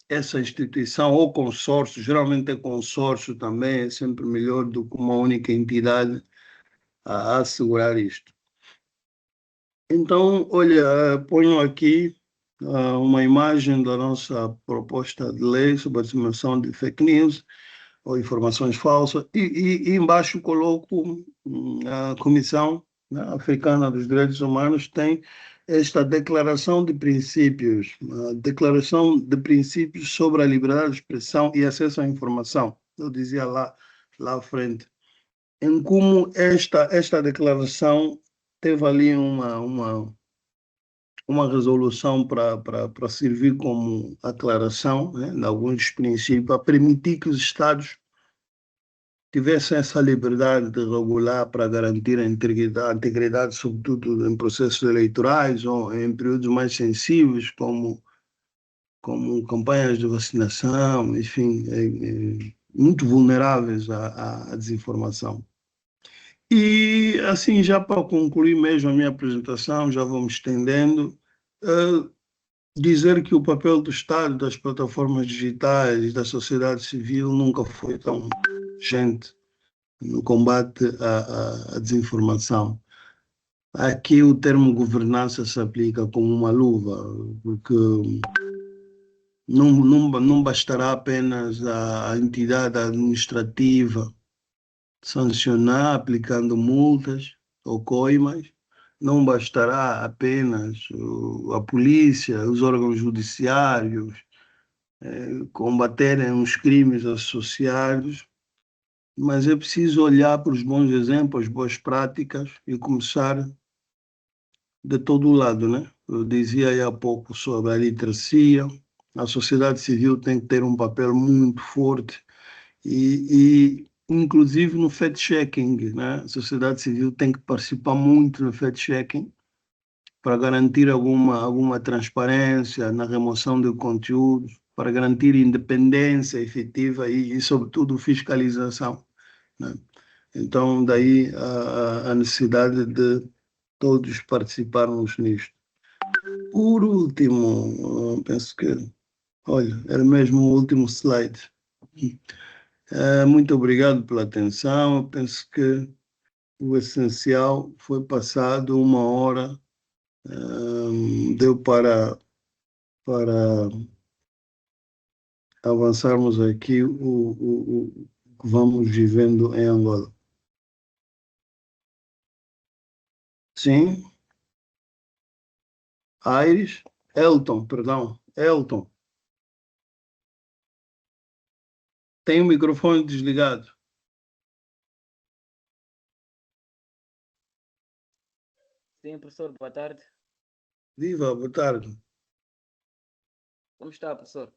essa instituição ou consórcio, geralmente é consórcio também, é sempre melhor do que uma única entidade a assegurar isto. Então, olha, ponho aqui uma imagem da nossa proposta de lei sobre a disseminação de fake news ou informações falsas e embaixo coloco a Comissão, né, Africana dos Direitos Humanos tem esta declaração de princípios sobre a liberdade de expressão e acesso à informação. Eu dizia lá à frente, em como esta declaração teve ali uma resolução para servir como aclaração, né, de alguns princípios, a permitir que os Estados tivessem essa liberdade de regular para garantir a integridade, sobretudo em processos eleitorais ou em períodos mais sensíveis, como campanhas de vacinação, enfim, muito vulneráveis à desinformação. E, assim, já para concluir mesmo a minha apresentação, já vou me estendendo, dizer que o papel do Estado, das plataformas digitais, da sociedade civil nunca foi tão urgente no combate à desinformação. Aqui o termo governança se aplica como uma luva, porque não bastará apenas a entidade administrativa sancionar aplicando multas ou coimas, não bastará apenas a polícia, os órgãos judiciários combaterem os crimes associados, mas é preciso olhar para os bons exemplos, as boas práticas e começar de todo o lado, né? Eu dizia aí há pouco sobre a literacia, a sociedade civil tem que ter um papel muito forte e inclusive no fact-checking, né? A sociedade civil tem que participar muito no fact-checking para garantir alguma transparência na remoção de conteúdos, para garantir independência efetiva e sobretudo, fiscalização, né? Então, daí a necessidade de todos participarmos nisto. Por último, penso que, olha, era mesmo o último slide. Muito obrigado pela atenção. Eu penso que o essencial foi passado, 1 hora, deu para avançarmos aqui o que vamos vivendo em Angola. Sim, Aires, Elton, perdão, Elton. Tem o microfone desligado. Sim, professor, boa tarde. Viva, boa tarde. Como está, professor?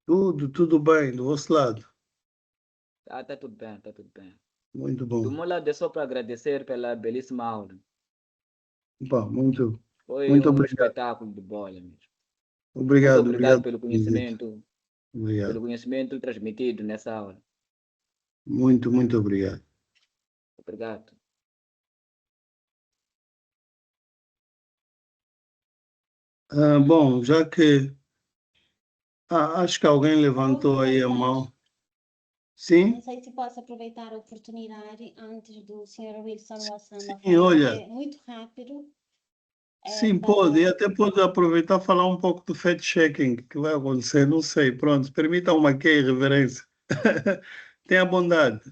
Tudo bem, do vosso lado. Tá tudo bem, tá tudo bem. Muito Do bom. meu lado é só para agradecer pela belíssima aula. Pá, Foi muito um obrigado. espetáculo de bola mesmo. Muito Obrigado, obrigado obrigado pelo por dizer. Obrigado. conhecimento transmitido nessa aula. Muito obrigado. Obrigado. Bom, já que acho que alguém levantou aí a aproveitar. mão. Não Sim? sei se posso aproveitar a oportunidade antes do Sr. Wilson Wassamba Sim, falar. olha. É muito rápido. Sim, para pode. E até pode aproveitar e falar um pouco do fact-checking que vai acontecer. Não sei. Pronto, permitam-me aqui a reverência. Tenha bondade.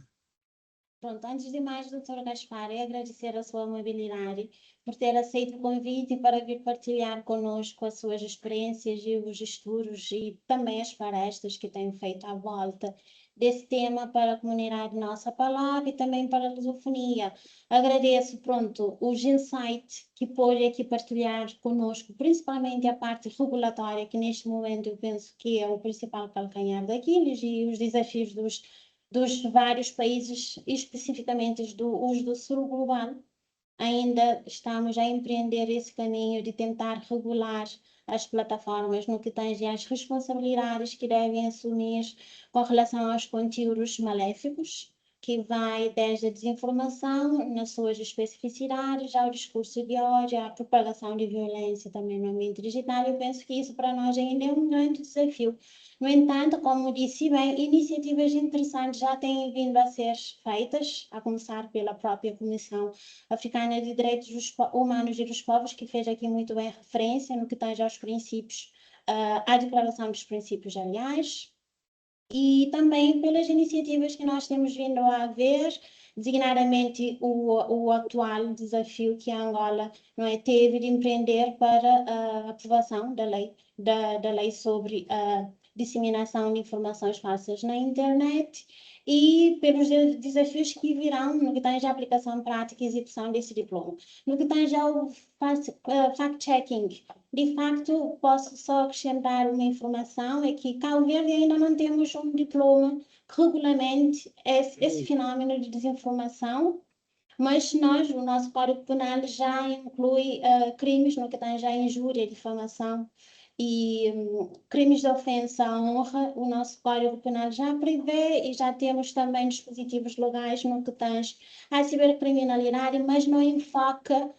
Pronto, antes de mais, doutor Gaspar, é agradecer a sua amabilidade por ter aceito o convite para vir partilhar conosco as suas experiências e os estudos e também as palestras que tem feito à volta desse tema para a comunidade Nossa Palavra e também para a lusofonia. Agradeço, pronto, os insights que pôde aqui partilhar conosco, principalmente a parte regulatória, que neste momento eu penso que é o principal calcanhar daqueles e os desafios dos vários países, especificamente os do sul global, ainda estamos a empreender esse caminho de tentar regular as plataformas no que tange às responsabilidades que devem assumir com relação aos conteúdos maléficos, que vai desde a desinformação, nas suas especificidades, ao discurso de ódio, à propagação de violência também no ambiente digital. Eu penso que isso para nós ainda é um grande desafio. No entanto, como disse bem, iniciativas interessantes já têm vindo a ser feitas, a começar pela própria Comissão Africana de Direitos Humanos e dos Povos, que fez aqui muito bem referência no que tange aos princípios, à Declaração dos Princípios, aliás, e também pelas iniciativas que nós temos vindo a ver, designadamente o atual desafio que a Angola não é, teve de empreender para a aprovação da lei sobre a disseminação de informações falsas na internet e pelos desafios que virão no que tange à aplicação prática e execução desse diploma. No que tange ao fact-checking, de facto, posso só acrescentar uma informação, é que Cabo Verde ainda não temos um diploma que regulamente esse fenómeno de desinformação, mas nós, o nosso Código Penal já inclui crimes no que tange à injúria, difamação e crimes de ofensa à honra. O nosso Código Penal já prevê e já temos também dispositivos legais no que tange à cibercriminalidade, mas não enfoca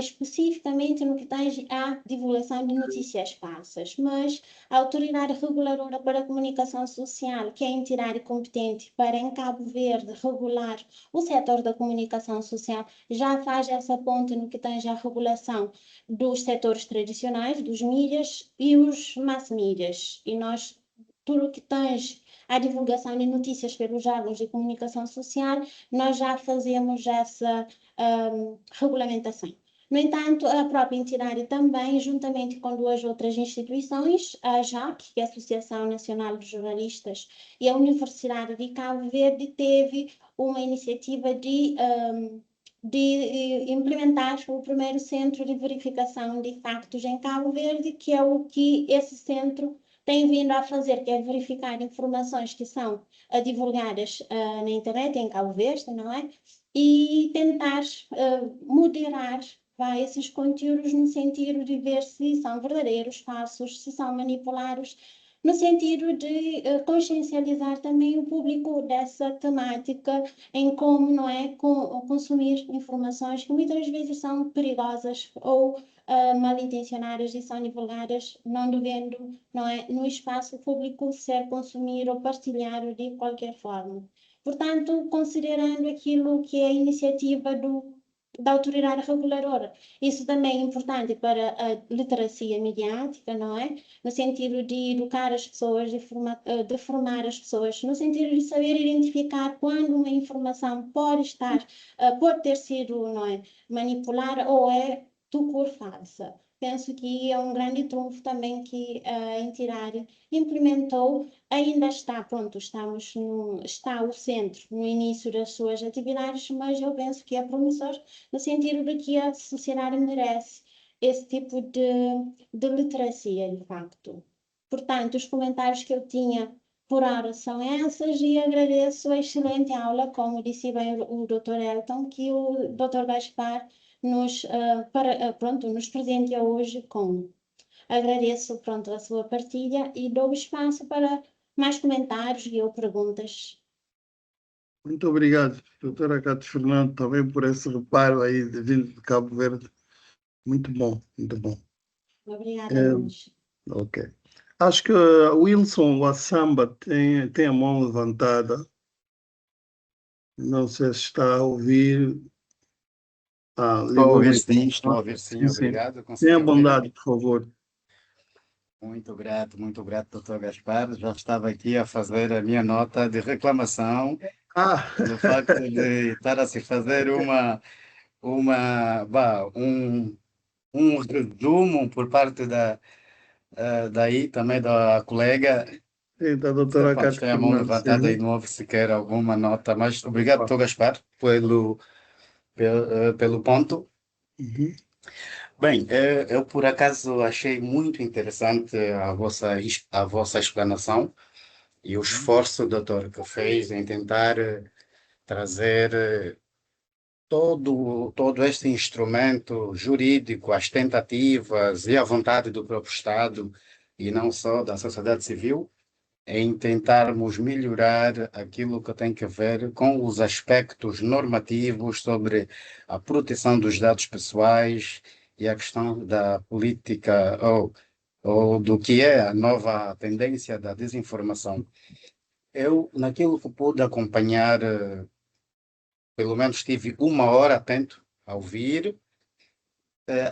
especificamente no que tange à divulgação de notícias falsas. Mas a Autoridade Reguladora para a Comunicação Social, que é a entidade competente para, em Cabo Verde, regular o setor da comunicação social, já faz essa ponte no que tange à regulação dos setores tradicionais, dos mídias e os mass mídias. E nós, tudo o que tange à divulgação de notícias pelos órgãos de comunicação social, nós já fazemos essa regulamentação. No entanto, a própria entidade também, juntamente com duas outras instituições, a AJAC, que é a Associação Nacional de Jornalistas, e a Universidade de Cabo Verde, teve uma iniciativa de implementar o primeiro centro de verificação de factos em Cabo Verde, que é o que esse centro tem vindo a fazer, que é verificar informações que são divulgadas na internet em Cabo Verde, não é? E tentar moderar esses conteúdos no sentido de ver se são verdadeiros, falsos, se são manipulados, no sentido de consciencializar também o público dessa temática em como não é consumir informações que muitas vezes são perigosas ou mal intencionadas e são divulgadas, não devendo, não é, no espaço público ser consumido ou partilhado de qualquer forma. Portanto, considerando aquilo que é a iniciativa da autoridade reguladora, isso também é importante para a literacia mediática, não é? No sentido de educar as pessoas, de formar as pessoas, no sentido de saber identificar quando uma informação pode ter sido, não é, manipulada ou é tudo falsa. penso que é um grande trunfo também que a entidade implementou. Ainda está, pronto, está o centro no início das suas atividades, mas eu penso que é promissor no sentido de que a sociedade merece esse tipo de literacia, de facto. Portanto, os comentários que eu tinha por hora são essas e agradeço a excelente aula, como disse bem o Dr. Elton, que o Dr. Gaspar nos presenteia hoje com. Agradeço, pronto, a sua partilha e dou espaço para mais comentários e ou perguntas. Muito obrigado, doutora Cátia Fernando, também por esse reparo aí de vindo de Cabo Verde. Muito bom, muito bom. Obrigada, Nunes. Ok. Acho que o Wilson Wassamba tem a mão levantada. Não sei se está a ouvir. Estou a ouvir sim, estou a ouvir sim, Sim. obrigado. Tenha a bondade, por favor. Muito grato, doutor Gaspar. Já estava aqui a fazer a minha nota de reclamação pelo facto de estar a se fazer um resumo por parte daí também da colega. Sim, da doutora Cátia Tem a mão Fernando. levantada Sim. e não houve sequer alguma nota, mas obrigado, doutor Gaspar, pelo ponto. Uhum. Bem, eu por acaso achei muito interessante a vossa explanação e o esforço, doutor, que fez em tentar trazer todo este instrumento jurídico, as tentativas e a vontade do próprio Estado e não só da sociedade civil, em tentarmos melhorar aquilo que tem a ver com os aspectos normativos sobre a proteção dos dados pessoais e a questão da política ou do que é a nova tendência da desinformação. Eu, naquilo que pude acompanhar, pelo menos tive uma hora atento a ouvir,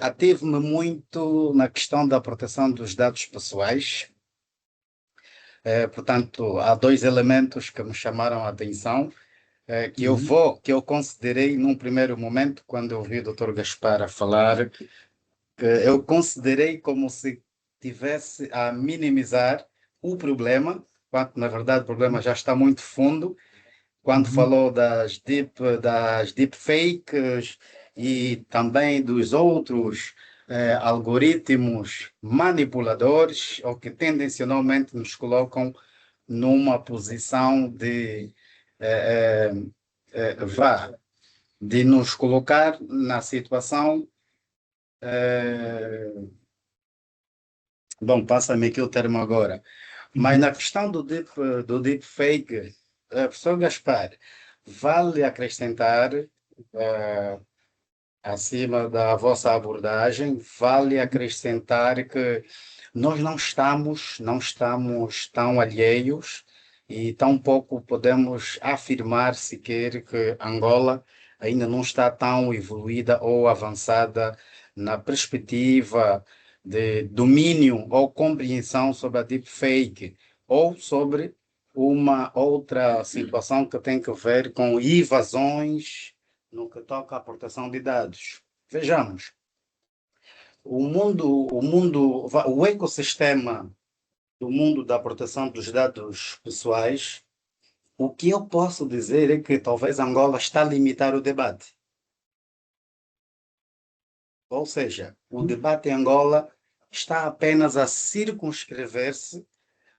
ative-me muito na questão da proteção dos dados pessoais. Portanto, há dois elementos que me chamaram a atenção, que eu considerei num primeiro momento, quando eu ouvi o Dr. Gaspar a falar, que eu considerei como se tivesse a minimizar o problema, quando na verdade o problema já está muito fundo, quando falou das deepfakes e também dos outros algoritmos manipuladores, ou que tendencionalmente nos colocam numa posição de nos colocar na situação. Bom, passa-me aqui o termo agora. Mas na questão do deepfake, professor Gaspar, vale acrescentar, acima da vossa abordagem, vale acrescentar que nós não estamos tão alheios e tão pouco podemos afirmar sequer que Angola ainda não está tão evoluída ou avançada na perspectiva de domínio ou compreensão sobre a deepfake ou sobre uma outra situação que tem a ver com invasões no que toca à proteção de dados. Vejamos, o ecossistema do mundo da proteção dos dados pessoais, o que eu posso dizer é que talvez Angola está a limitar o debate. Ou seja, o debate em Angola está apenas a circunscrever-se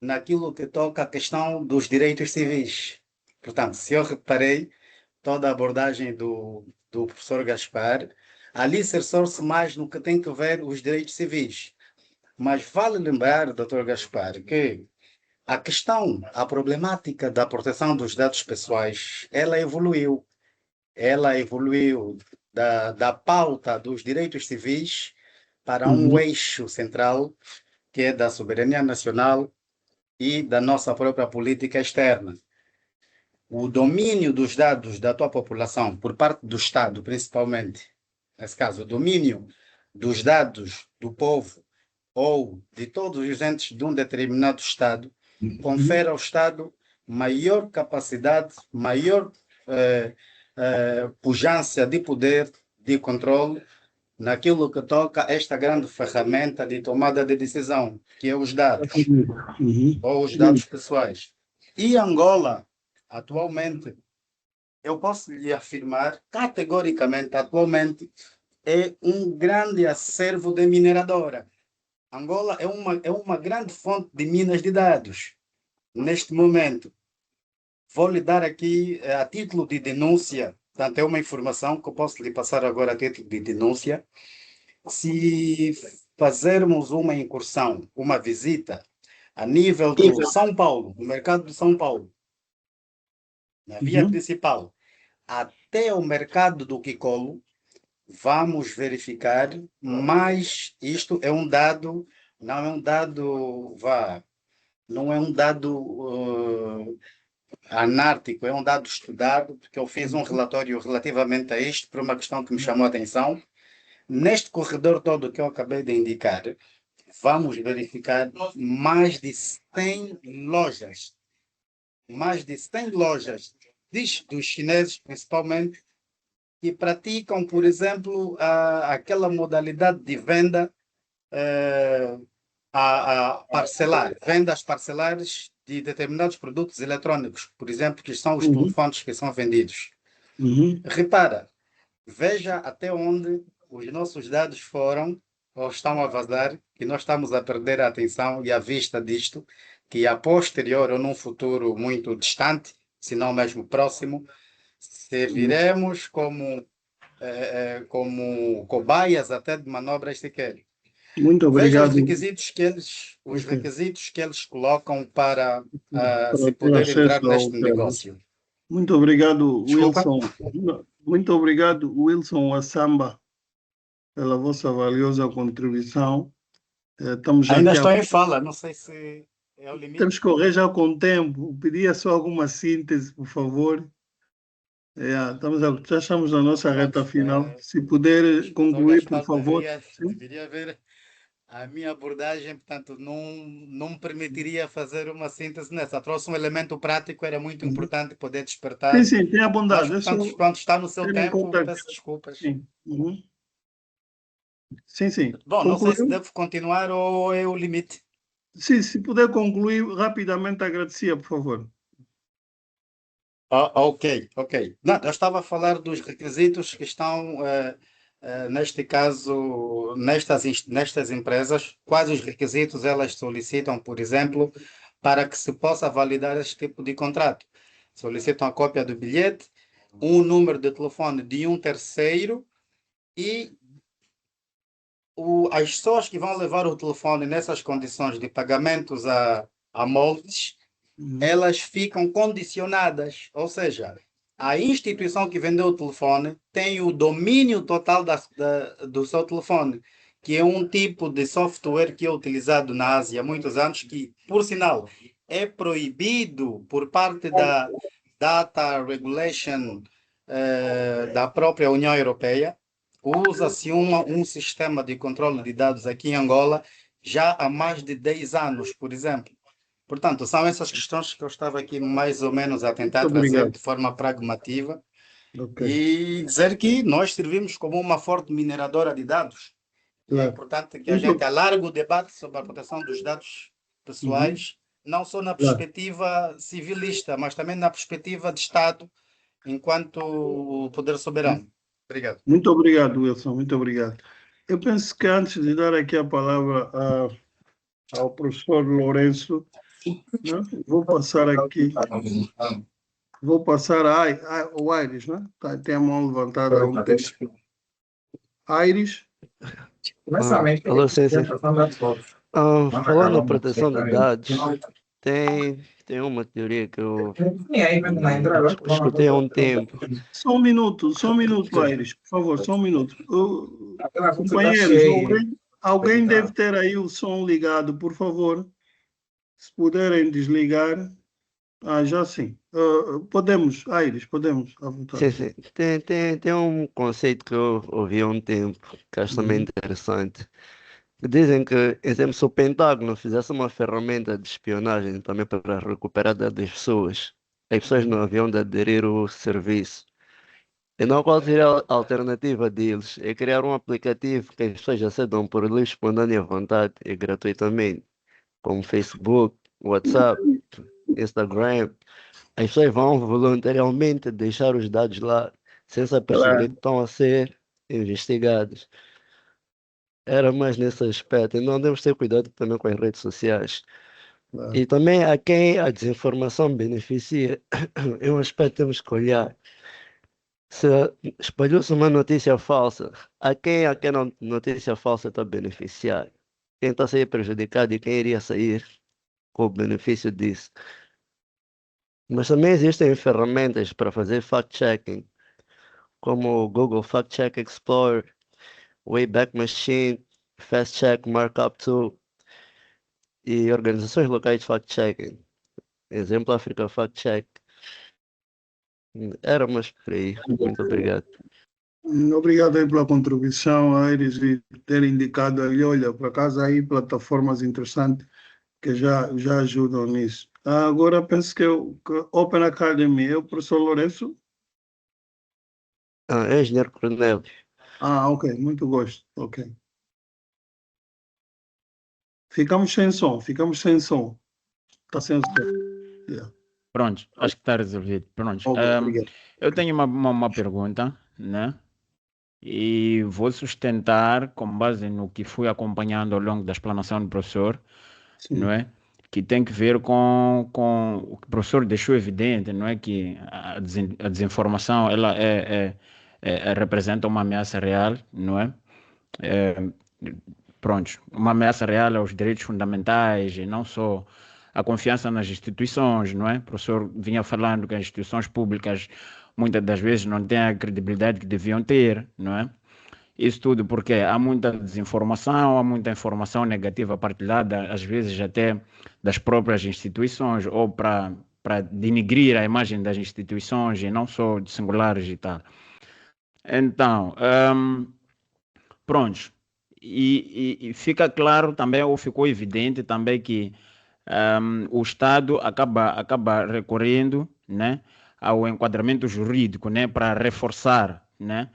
naquilo que toca à questão dos direitos civis. Portanto, se eu reparei, toda a abordagem do professor Gaspar, ali cerceou-se mais no que tem a ver os direitos civis. Mas vale lembrar, doutor Gaspar, que a problemática da proteção dos dados pessoais, ela evoluiu. Ela evoluiu da pauta dos direitos civis para um eixo central, que é da soberania nacional e da nossa própria política externa. O domínio dos dados da tua população, por parte do Estado, principalmente, nesse caso, o domínio dos dados do povo ou de todos os entes de um determinado Estado, confere ao Estado maior capacidade, maior pujança de poder, de controle naquilo que toca a esta grande ferramenta de tomada de decisão, que é os dados, ou os dados pessoais. E Angola, atualmente, eu posso lhe afirmar categoricamente, atualmente, é um grande acervo de mineradora. Angola é uma grande fonte de minas de dados. Neste momento, vou lhe dar aqui, a título de denúncia, portanto, é uma informação que eu posso lhe passar agora a título de denúncia. Se fazermos uma incursão, uma visita a nível do São Paulo, no mercado de São Paulo, na via principal, até o mercado do Quicolo, vamos verificar, mas isto é um dado, não é um dado, não é um dado anártico, é um dado estudado, porque eu fiz um relatório relativamente a isto, por uma questão que me chamou a atenção. Neste corredor todo que eu acabei de indicar, vamos verificar mais de 100 lojas, dos chineses principalmente, que praticam, por exemplo, aquela modalidade de venda a parcelar, vendas parcelares de determinados produtos eletrônicos, por exemplo, que são os telefones que são vendidos. Repara, veja até onde os nossos dados foram ou estão a vazar, que nós estamos a perder a atenção e a vista disto, que a posterior ou num futuro muito distante, se não mesmo próximo, serviremos como cobaias até de manobras sequer. Muito Veja obrigado. Os requisitos que eles colocam para se Para poder acesso entrar ao neste crédito. negócio. Muito obrigado, Desculpa? Wilson. Muito obrigado, Wilson Assamba, pela vossa valiosa contribuição. Estamos Ainda aqui estou em fala, não sei se é o limite. Temos que correr já com o tempo. Pedia só alguma síntese, por favor. Já estamos na nossa reta final. Se puder concluir, por favor. Deveria ver a minha abordagem, portanto, não me permitiria fazer uma síntese nessa. Trouxe um elemento prático, era muito importante poder despertar. Sim, tenha bondade. Mas, portanto, pronto, está no seu ter em tempo, conta peço desculpas. Sim. Sim. Bom, não sei se Concluiu? devo continuar ou é o limite. Sim, se puder concluir rapidamente, agradecia, por favor. Ok. Não, eu estava a falar dos requisitos que estão, neste caso, nestas empresas. Quais os requisitos elas solicitam, por exemplo, para que se possa validar este tipo de contrato? Solicitam a cópia do bilhete, um número de telefone de um terceiro e as pessoas que vão levar o telefone nessas condições de pagamentos a moldes, elas ficam condicionadas, ou seja, a instituição que vendeu o telefone tem o domínio total do seu telefone, que é um tipo de software que é utilizado na Ásia há muitos anos, que, por sinal, é proibido por parte da Data Regulation da própria União Europeia. Usa-se um sistema de controle de dados aqui em Angola já há mais de 10 anos, por exemplo. Portanto, são essas questões que eu estava aqui mais ou menos a tentar trazer de forma pragmativa e dizer que nós servimos como uma forte mineradora de dados. É importante que a gente alargue o debate sobre a proteção dos dados pessoais, não só na perspectiva civilista, mas também na perspectiva de Estado, enquanto poder soberano. Obrigado. Muito obrigado, Wilson. Muito obrigado. Eu penso que antes de dar aqui a palavra ao professor Lourenço, né? Vou passar ao Aires, né? Tem a mão levantada há um tempo. Aires. Alô, sim. Falando na proteção de dados, tem uma teoria que eu escutei há um tempo. Só um minuto, Aires, por favor, só um minuto. Companheiros, alguém deve ter aí o som ligado, por favor. Se puderem desligar. Já sim. Podemos, Aires, podemos. À vontade. Sim. Tem um conceito que eu ouvi há um tempo, que acho também interessante. Dizem que, exemplo, se o Pentágono fizesse uma ferramenta de espionagem também para recuperar dados das pessoas, as pessoas não haviam de aderir ao serviço. Então, qual seria a alternativa deles? É criar um aplicativo que as pessoas acedam por livre, espontânea vontade e gratuitamente, como Facebook, WhatsApp, Instagram. As pessoas vão voluntariamente deixar os dados lá, sem se aperceber Claro, que estão a ser investigados. Era mais nesse aspecto. Então, temos que ter cuidado também com as redes sociais. claro. E também a quem a desinformação beneficia, é um aspecto que temos que olhar. Se espalhou-se uma notícia falsa, a quem aquela notícia falsa está a beneficiar? Quem está a sair prejudicado e quem iria sair com o benefício disso? Mas também existem ferramentas para fazer fact-checking, como o Google Fact Check Explorer, Wayback Machine, Fast Check Markup Tool e organizações locais de fact-checking. Exemplo, Africa Fact Check. Era mais por aí. Muito obrigado. Obrigado aí pela contribuição, Aires, e ter indicado aí, olha, por acaso aí plataformas interessantes que já ajudam nisso. Agora penso que Open Academy é o professor Lourenço. Engenheiro Cornélio. Ok, muito gosto. Ok. Ficamos sem som. Está sem som. Yeah. Pronto, acho que está resolvido. Pronto. Ok, obrigado. Eu tenho uma pergunta, né? E vou sustentar com base no que fui acompanhando ao longo da explanação do professor, não Sim, é? Que tem que ver com o que o professor deixou evidente, não é? Que a desinformação ela representa uma ameaça real, não é? É, pronto, uma ameaça real aos direitos fundamentais e não só a confiança nas instituições, não é? O professor vinha falando que as instituições públicas muitas das vezes não têm a credibilidade que deviam ter, não é? Isso tudo porque há muita desinformação, há muita informação negativa partilhada, às vezes até das próprias instituições, ou para denigrir a imagem das instituições e não só de singulares e tal. Então, pronto. E fica claro também, ou ficou evidente também que o Estado acaba recorrendo, né, ao enquadramento jurídico, né, para reforçar, né,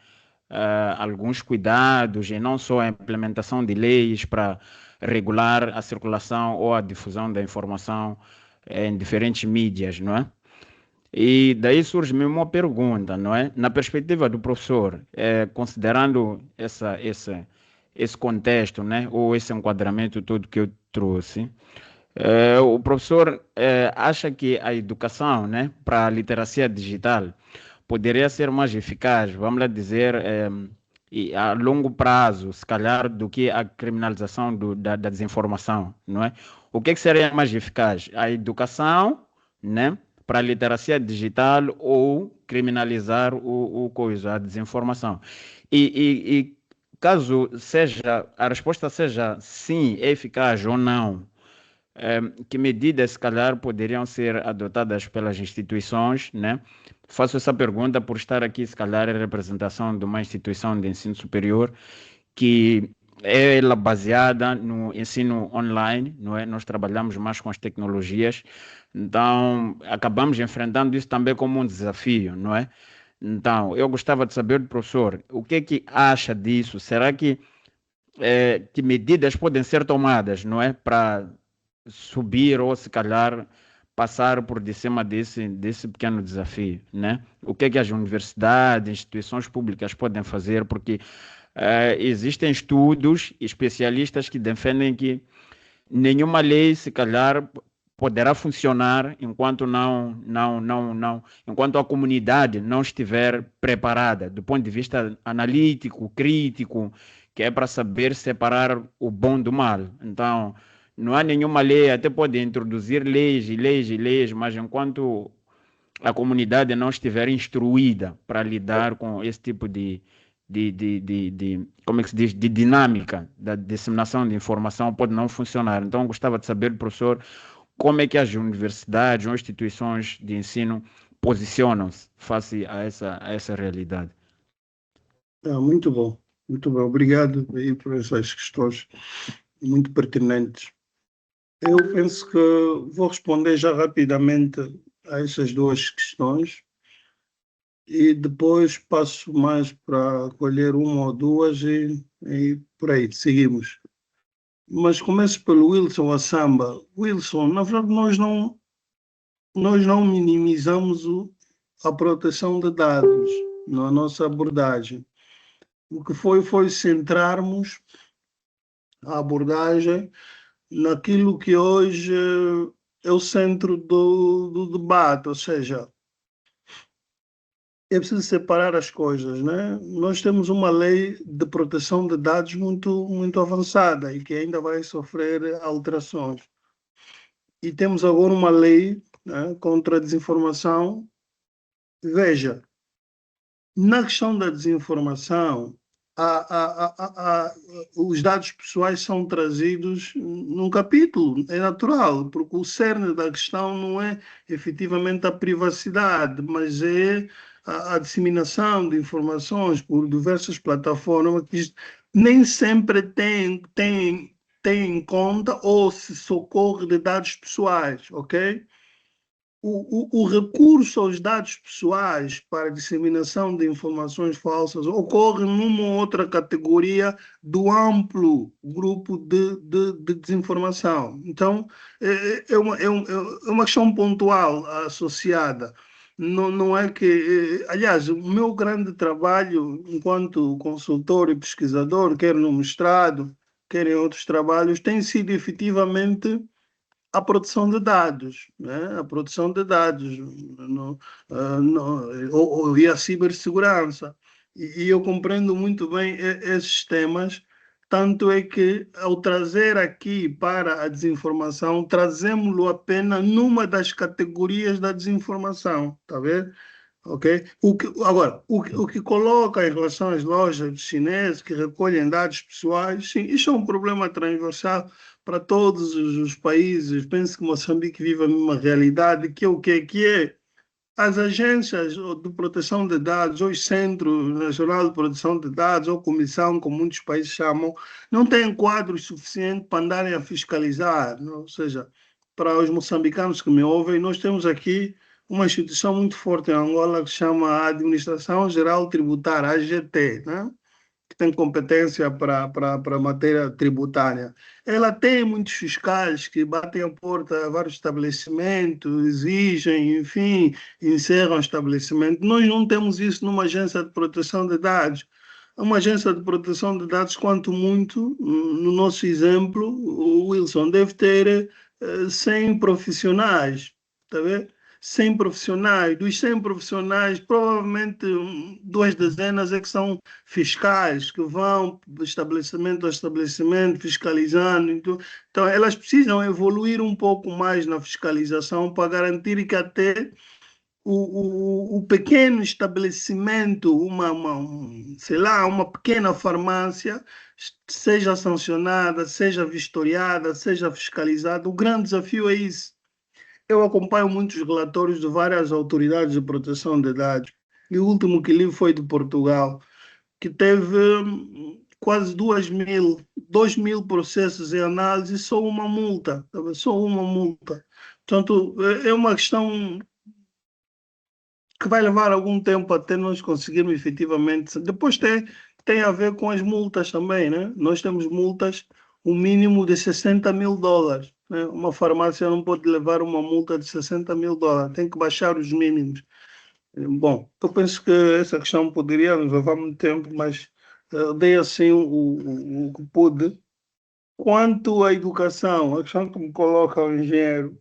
alguns cuidados e não só a implementação de leis para regular a circulação ou a difusão da informação em diferentes mídias, não é? E daí surge-me uma pergunta, não é? Na perspectiva do professor, considerando esse contexto, né, ou esse enquadramento todo que eu trouxe, o professor acha que a educação, né, para a literacia digital poderia ser mais eficaz, vamos lá dizer, e a longo prazo, se calhar, do que a criminalização da desinformação, não é? O que seria mais eficaz? A educação, né, para a literacia digital ou criminalizar a desinformação? E caso seja, a resposta seja sim, é eficaz ou não, que medidas, se calhar, poderiam ser adotadas pelas instituições, né? Faço essa pergunta por estar aqui, se calhar, em representação de uma instituição de ensino superior que é ela baseada no ensino online, não é? Nós trabalhamos mais com as tecnologias, então acabamos enfrentando isso também como um desafio, não é? Então, eu gostava de saber do professor, o que é que acha disso? Será que medidas podem ser tomadas, não é? Para subir ou se calhar passar por de cima desse pequeno desafio, né? O que é que as universidades, instituições públicas podem fazer? Porque existem estudos especialistas que defendem que nenhuma lei, se calhar, poderá funcionar enquanto a comunidade não estiver preparada do ponto de vista analítico, crítico, que é para saber separar o bom do mal. Então, não há nenhuma lei, até pode introduzir leis e leis e leis, mas enquanto a comunidade não estiver instruída para lidar com esse tipo como é que se diz, de dinâmica da disseminação de informação, pode não funcionar. Então, eu gostava de saber, professor, como é que as universidades ou instituições de ensino posicionam-se face a essa realidade. Muito bom, muito bom. Obrigado aí por essas questões muito pertinentes. Eu penso que vou responder já rapidamente a essas duas questões. e depois passo mais para colher uma ou duas e por aí, seguimos. Mas começo pelo Wilson Assamba. Wilson, na verdade, nós não minimizamos a proteção de dados na nossa abordagem. O que foi centrarmos a abordagem naquilo que hoje é o centro do debate, ou seja, é preciso separar as coisas, né? Nós temos uma lei de proteção de dados muito avançada e que ainda vai sofrer alterações. E temos agora uma lei, né, contra a desinformação. Veja, na questão da desinformação, os dados pessoais são trazidos num capítulo, é natural, porque o cerne da questão não é efetivamente a privacidade, mas é a disseminação de informações por diversas plataformas que nem sempre tem em conta ou se socorre de dados pessoais, ok? O recurso aos dados pessoais para disseminação de informações falsas ocorre numa outra categoria do amplo grupo de desinformação. Então, é uma questão pontual associada. Não é que... Aliás, o meu grande trabalho enquanto consultor e pesquisador, quer no mestrado, quer em outros trabalhos, tem sido efetivamente a produção de dados, né? A produção de dados e a cibersegurança. E eu compreendo muito bem esses temas, tanto é que, ao trazer aqui para a desinformação, trazemos-lo apenas numa das categorias da desinformação, está vendo? Ok? Agora, o que coloca em relação às lojas chinesas que recolhem dados pessoais, sim, isso é um problema transversal para todos os países. Penso que Moçambique vive a mesma realidade, que é o que é. As agências de proteção de dados, ou Centro Nacional de Proteção de Dados, ou Comissão, como muitos países chamam, não têm quadros suficientes para andarem a fiscalizar. Não? Ou seja, para os moçambicanos que me ouvem, nós temos aqui uma instituição muito forte em Angola que se chama a Administração Geral Tributária, AGT, né? Que tem competência para a matéria tributária. Ela tem muitos fiscais que batem a porta a vários estabelecimentos, exigem, enfim, encerram o estabelecimento. Nós não temos isso numa agência de proteção de dados. Uma agência de proteção de dados, quanto muito, no nosso exemplo, o Wilson deve ter 100 profissionais, está vendo? 100 profissionais, dos 100 profissionais, provavelmente 2 dezenas é que são fiscais, que vão de estabelecimento a estabelecimento, fiscalizando. Então, elas precisam evoluir um pouco mais na fiscalização para garantir que até o pequeno estabelecimento, sei lá, uma pequena farmácia, seja sancionada, seja vistoriada, seja fiscalizada. O grande desafio é isso. Eu acompanho muitos relatórios de várias autoridades de proteção de dados. E o último que li foi de Portugal, que teve quase 2.000 processos em análise, só uma multa. Só uma multa. Portanto, é uma questão que vai levar algum tempo até nós conseguirmos efetivamente. Depois tem a ver com as multas também, né? Nós temos multas, um mínimo de $60.000. Né? Uma farmácia não pode levar uma multa de $60.000, tem que baixar os mínimos. Bom, eu penso que essa questão poderia nos levar muito tempo, mas dei assim o que pude. Quanto à educação, a questão que me coloca o engenheiro,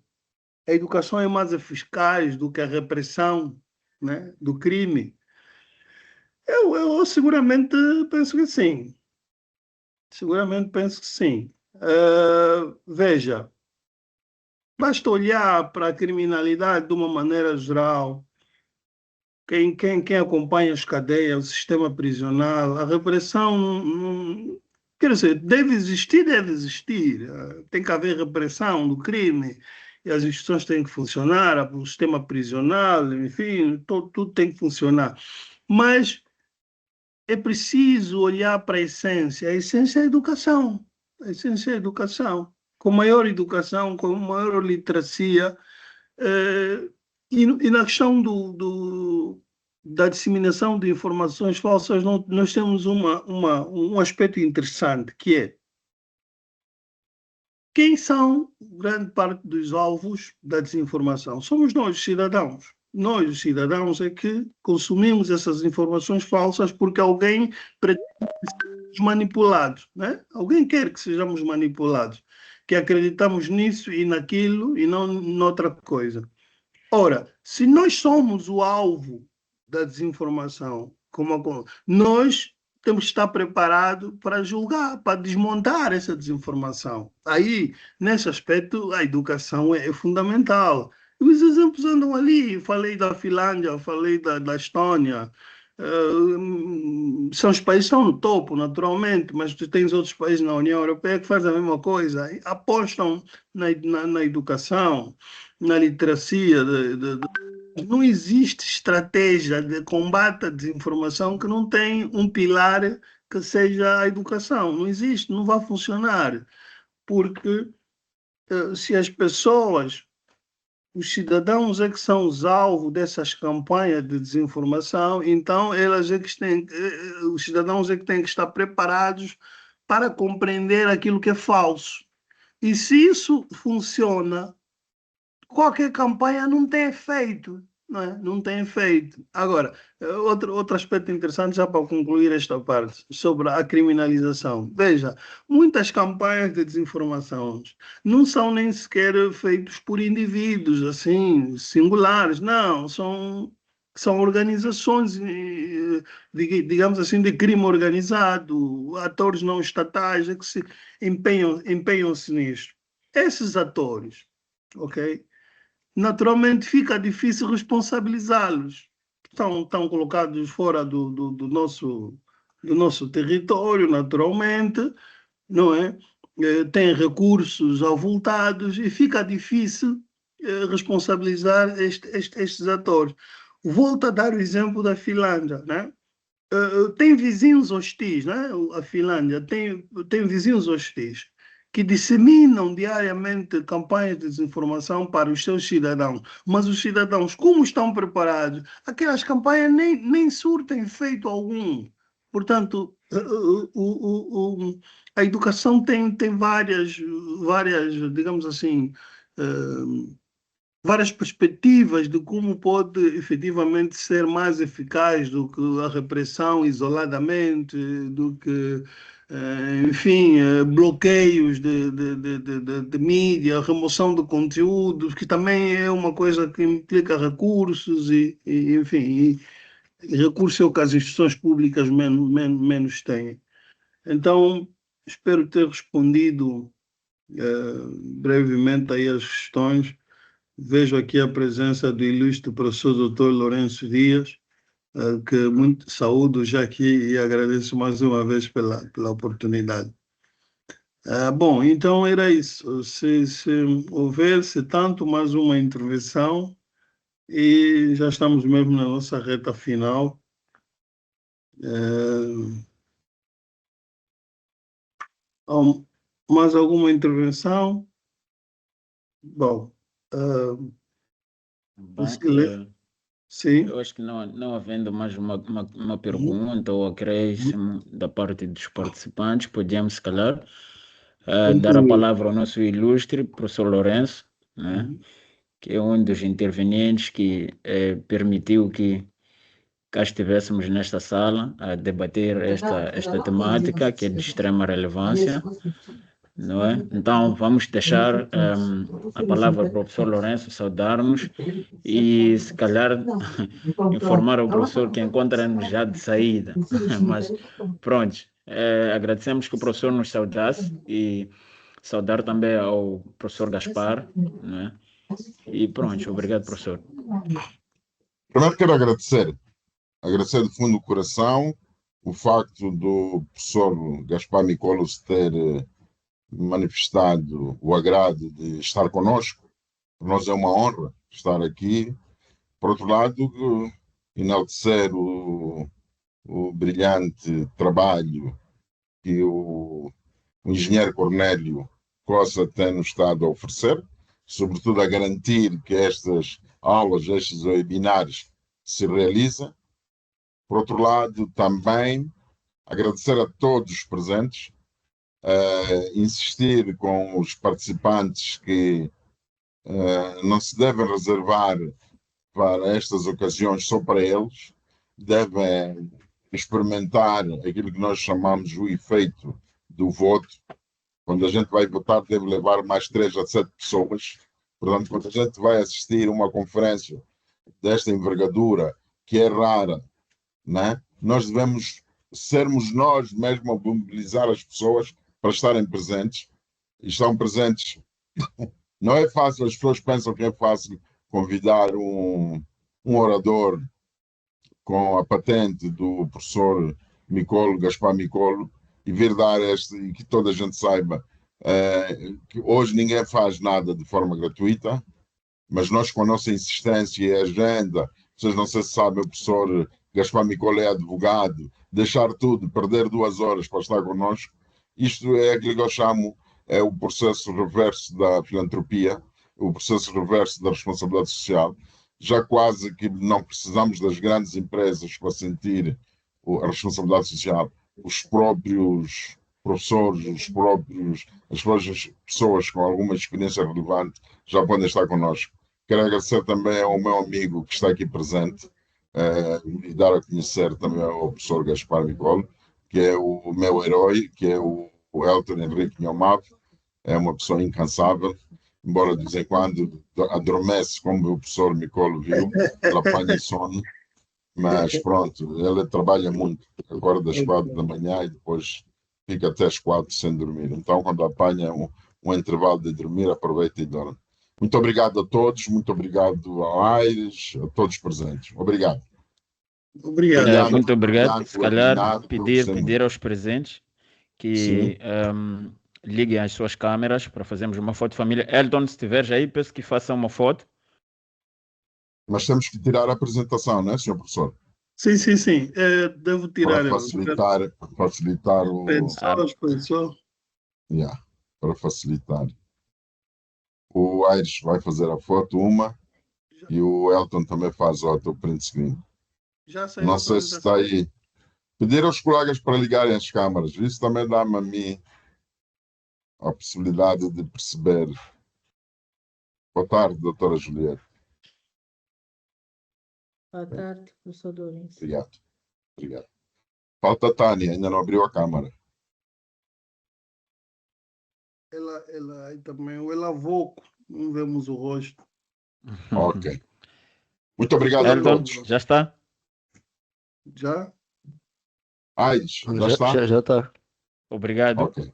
a educação é mais eficaz do que a repressão, né, do crime? Eu seguramente penso que sim. Seguramente penso que sim. Veja, basta olhar para a criminalidade de uma maneira geral. Quem acompanha as cadeias, o sistema prisional, a repressão, quer dizer, deve existir, deve existir. Tem que haver repressão do crime e as instituições têm que funcionar, o sistema prisional, enfim, tudo tem que funcionar. Mas é preciso olhar para a essência. A essência é a educação. A essência é a educação. Com maior educação, com maior literacia. E na questão da disseminação de informações falsas, nós temos um aspecto interessante, que é quem são grande parte dos alvos da desinformação? Somos nós, os cidadãos. Nós, os cidadãos, é que consumimos essas informações falsas porque alguém pretende sermos manipulados, né? Alguém quer que sejamos manipulados, que acreditamos nisso e naquilo e não noutra coisa. Ora, se nós somos o alvo da desinformação, nós temos que estar preparados para julgar, para desmontar essa desinformação. Aí, nesse aspecto, a educação é fundamental. E os exemplos andam ali. Falei da Finlândia, falei da Estônia. São os países que estão no topo, naturalmente, mas tu tens outros países na União Europeia que fazem a mesma coisa, apostam na educação, na literacia. Não existe estratégia de combate à desinformação que não tem um pilar que seja a educação. Não existe, não vai funcionar. Porque se as pessoas, os cidadãos é que são os alvos dessas campanhas de desinformação, então elas é que têm, os cidadãos é que têm que estar preparados para compreender aquilo que é falso. E se isso funciona, qualquer campanha não tem efeito, não é? Não tem efeito. Agora, outro aspecto interessante, já para concluir esta parte, sobre a criminalização. Veja, muitas campanhas de desinformação não são nem sequer feitas por indivíduos, assim, singulares, não, são organizações, digamos assim, de crime organizado, atores não estatais que se empenham-se nisto. Esses atores, ok? Naturalmente fica difícil responsabilizá-los. Estão colocados fora do nosso território, naturalmente, não é? Têm recursos avultados e fica difícil responsabilizar estes atores. Volto a dar o exemplo da Finlândia, né? Tem vizinhos hostis, né? A Finlândia tem vizinhos hostis que disseminam diariamente campanhas de desinformação para os seus cidadãos. Mas os cidadãos, como estão preparados, aquelas campanhas nem surtem efeito algum. Portanto, a educação tem várias, digamos assim, várias perspectivas de como pode efetivamente ser mais eficaz do que a repressão isoladamente, do que enfim, bloqueios de mídia, remoção de conteúdos, que também é uma coisa que implica recursos enfim, e recursos é o que as instituições públicas menos têm. Então, espero ter respondido brevemente aí as questões. Vejo aqui a presença do ilustre professor Dr. Lourenço Dias, que muito saúdo já aqui e agradeço mais uma vez pela oportunidade. Bom, então era isso. Se houver, se tanto, mais uma intervenção e já estamos mesmo na nossa reta final. Mais alguma intervenção? Bom, sim. Eu acho que não havendo mais uma pergunta ou acréscimo da parte dos participantes, podemos, se calhar, dar a palavra ao nosso ilustre professor Lourenço, né, que é um dos intervenientes que permitiu que cá estivéssemos nesta sala a debater esta temática que é de extrema relevância. Não é? Então, vamos deixar a palavra para o professor Lourenço saudar-nos e, se calhar, informar o professor que encontra-nos já de saída. Mas, pronto, agradecemos que o professor nos saudasse e saudar também ao professor Gaspar. Não é? E pronto, obrigado, professor. Primeiro quero agradecer de fundo do coração o facto do professor Gaspar Nicolas ter manifestado o agrado de estar conosco. Para nós é uma honra estar aqui. Por outro lado, enaltecer o brilhante trabalho que o engenheiro Cornélio Costa tem nos estado a oferecer, sobretudo a garantir que estas aulas, estes webinars se realizam. Por outro lado, também agradecer a todos os presentes, insistir com os participantes que não se devem reservar para estas ocasiões só para eles, devem experimentar aquilo que nós chamamos o efeito do voto. Quando a gente vai votar, deve levar mais 3 a 7 pessoas. Portanto, quando a gente vai assistir uma conferência desta envergadura, que é rara, né? Nós devemos sermos nós mesmos a mobilizar as pessoas para estarem presentes. E estão presentes. Não é fácil, as pessoas pensam que é fácil convidar um orador com a patente do professor Micolo, Gaspar Micolo, e vir dar e que toda a gente saiba que hoje ninguém faz nada de forma gratuita, mas nós com a nossa insistência e agenda, vocês não sei se sabem, o professor Gaspar Micolo é advogado, deixar tudo, perder 2 horas para estar connosco, isto é aquilo que eu chamo o processo reverso da filantropia, o processo reverso da responsabilidade social. Já quase que não precisamos das grandes empresas para sentir a responsabilidade social. Os próprios professores, as próprias pessoas com alguma experiência relevante já podem estar connosco. Quero agradecer também ao meu amigo que está aqui presente e dar a conhecer também ao professor Gaspar Micolo, que é o meu herói, que é o Elton Henrique Nhomave. É uma pessoa incansável, embora de vez em quando adormece, como o professor Micolo viu, ele apanha sono, mas pronto, ele trabalha muito, acorda às 4 da manhã e depois fica até às 4 sem dormir. Então, quando apanha um intervalo de dormir, aproveita e dorme. Muito obrigado a todos, muito obrigado ao Aires, a todos presentes. Obrigado. Obrigado. Muito obrigado. Se calhar pedir aos presentes que liguem as suas câmeras para fazermos uma foto de família. Elton, se estiveres aí, peço que faça uma foto. Mas temos que tirar a apresentação, não é, senhor professor? Sim, sim, sim. Devo tirar. Para facilitar o... Pensou. Yeah, para facilitar. O Aires vai fazer a foto, e o Elton também faz o print screen. Não sei se está aí. Pedir aos colegas para ligarem as câmaras. Isso também dá-me a mim a possibilidade de perceber. Boa tarde, doutora Julieta. Boa tarde, professor Dourens. Obrigado. Falta a Tânia, ainda não abriu a câmara. Ela aí também, ela avoco, não vemos o rosto. Ok. Muito obrigado Elton, a todos. já está? Já? Aires, já está? Já está. Obrigado. Ok.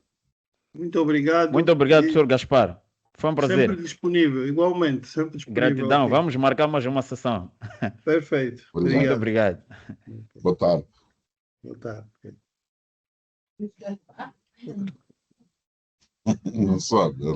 Muito obrigado. Muito obrigado, professor Gaspar. Foi um prazer. Sempre disponível, igualmente, sempre disponível. Gratidão. Aqui. Vamos marcar mais uma sessão. Perfeito. Muito obrigado. Boa tarde. Boa tarde. Não sabe.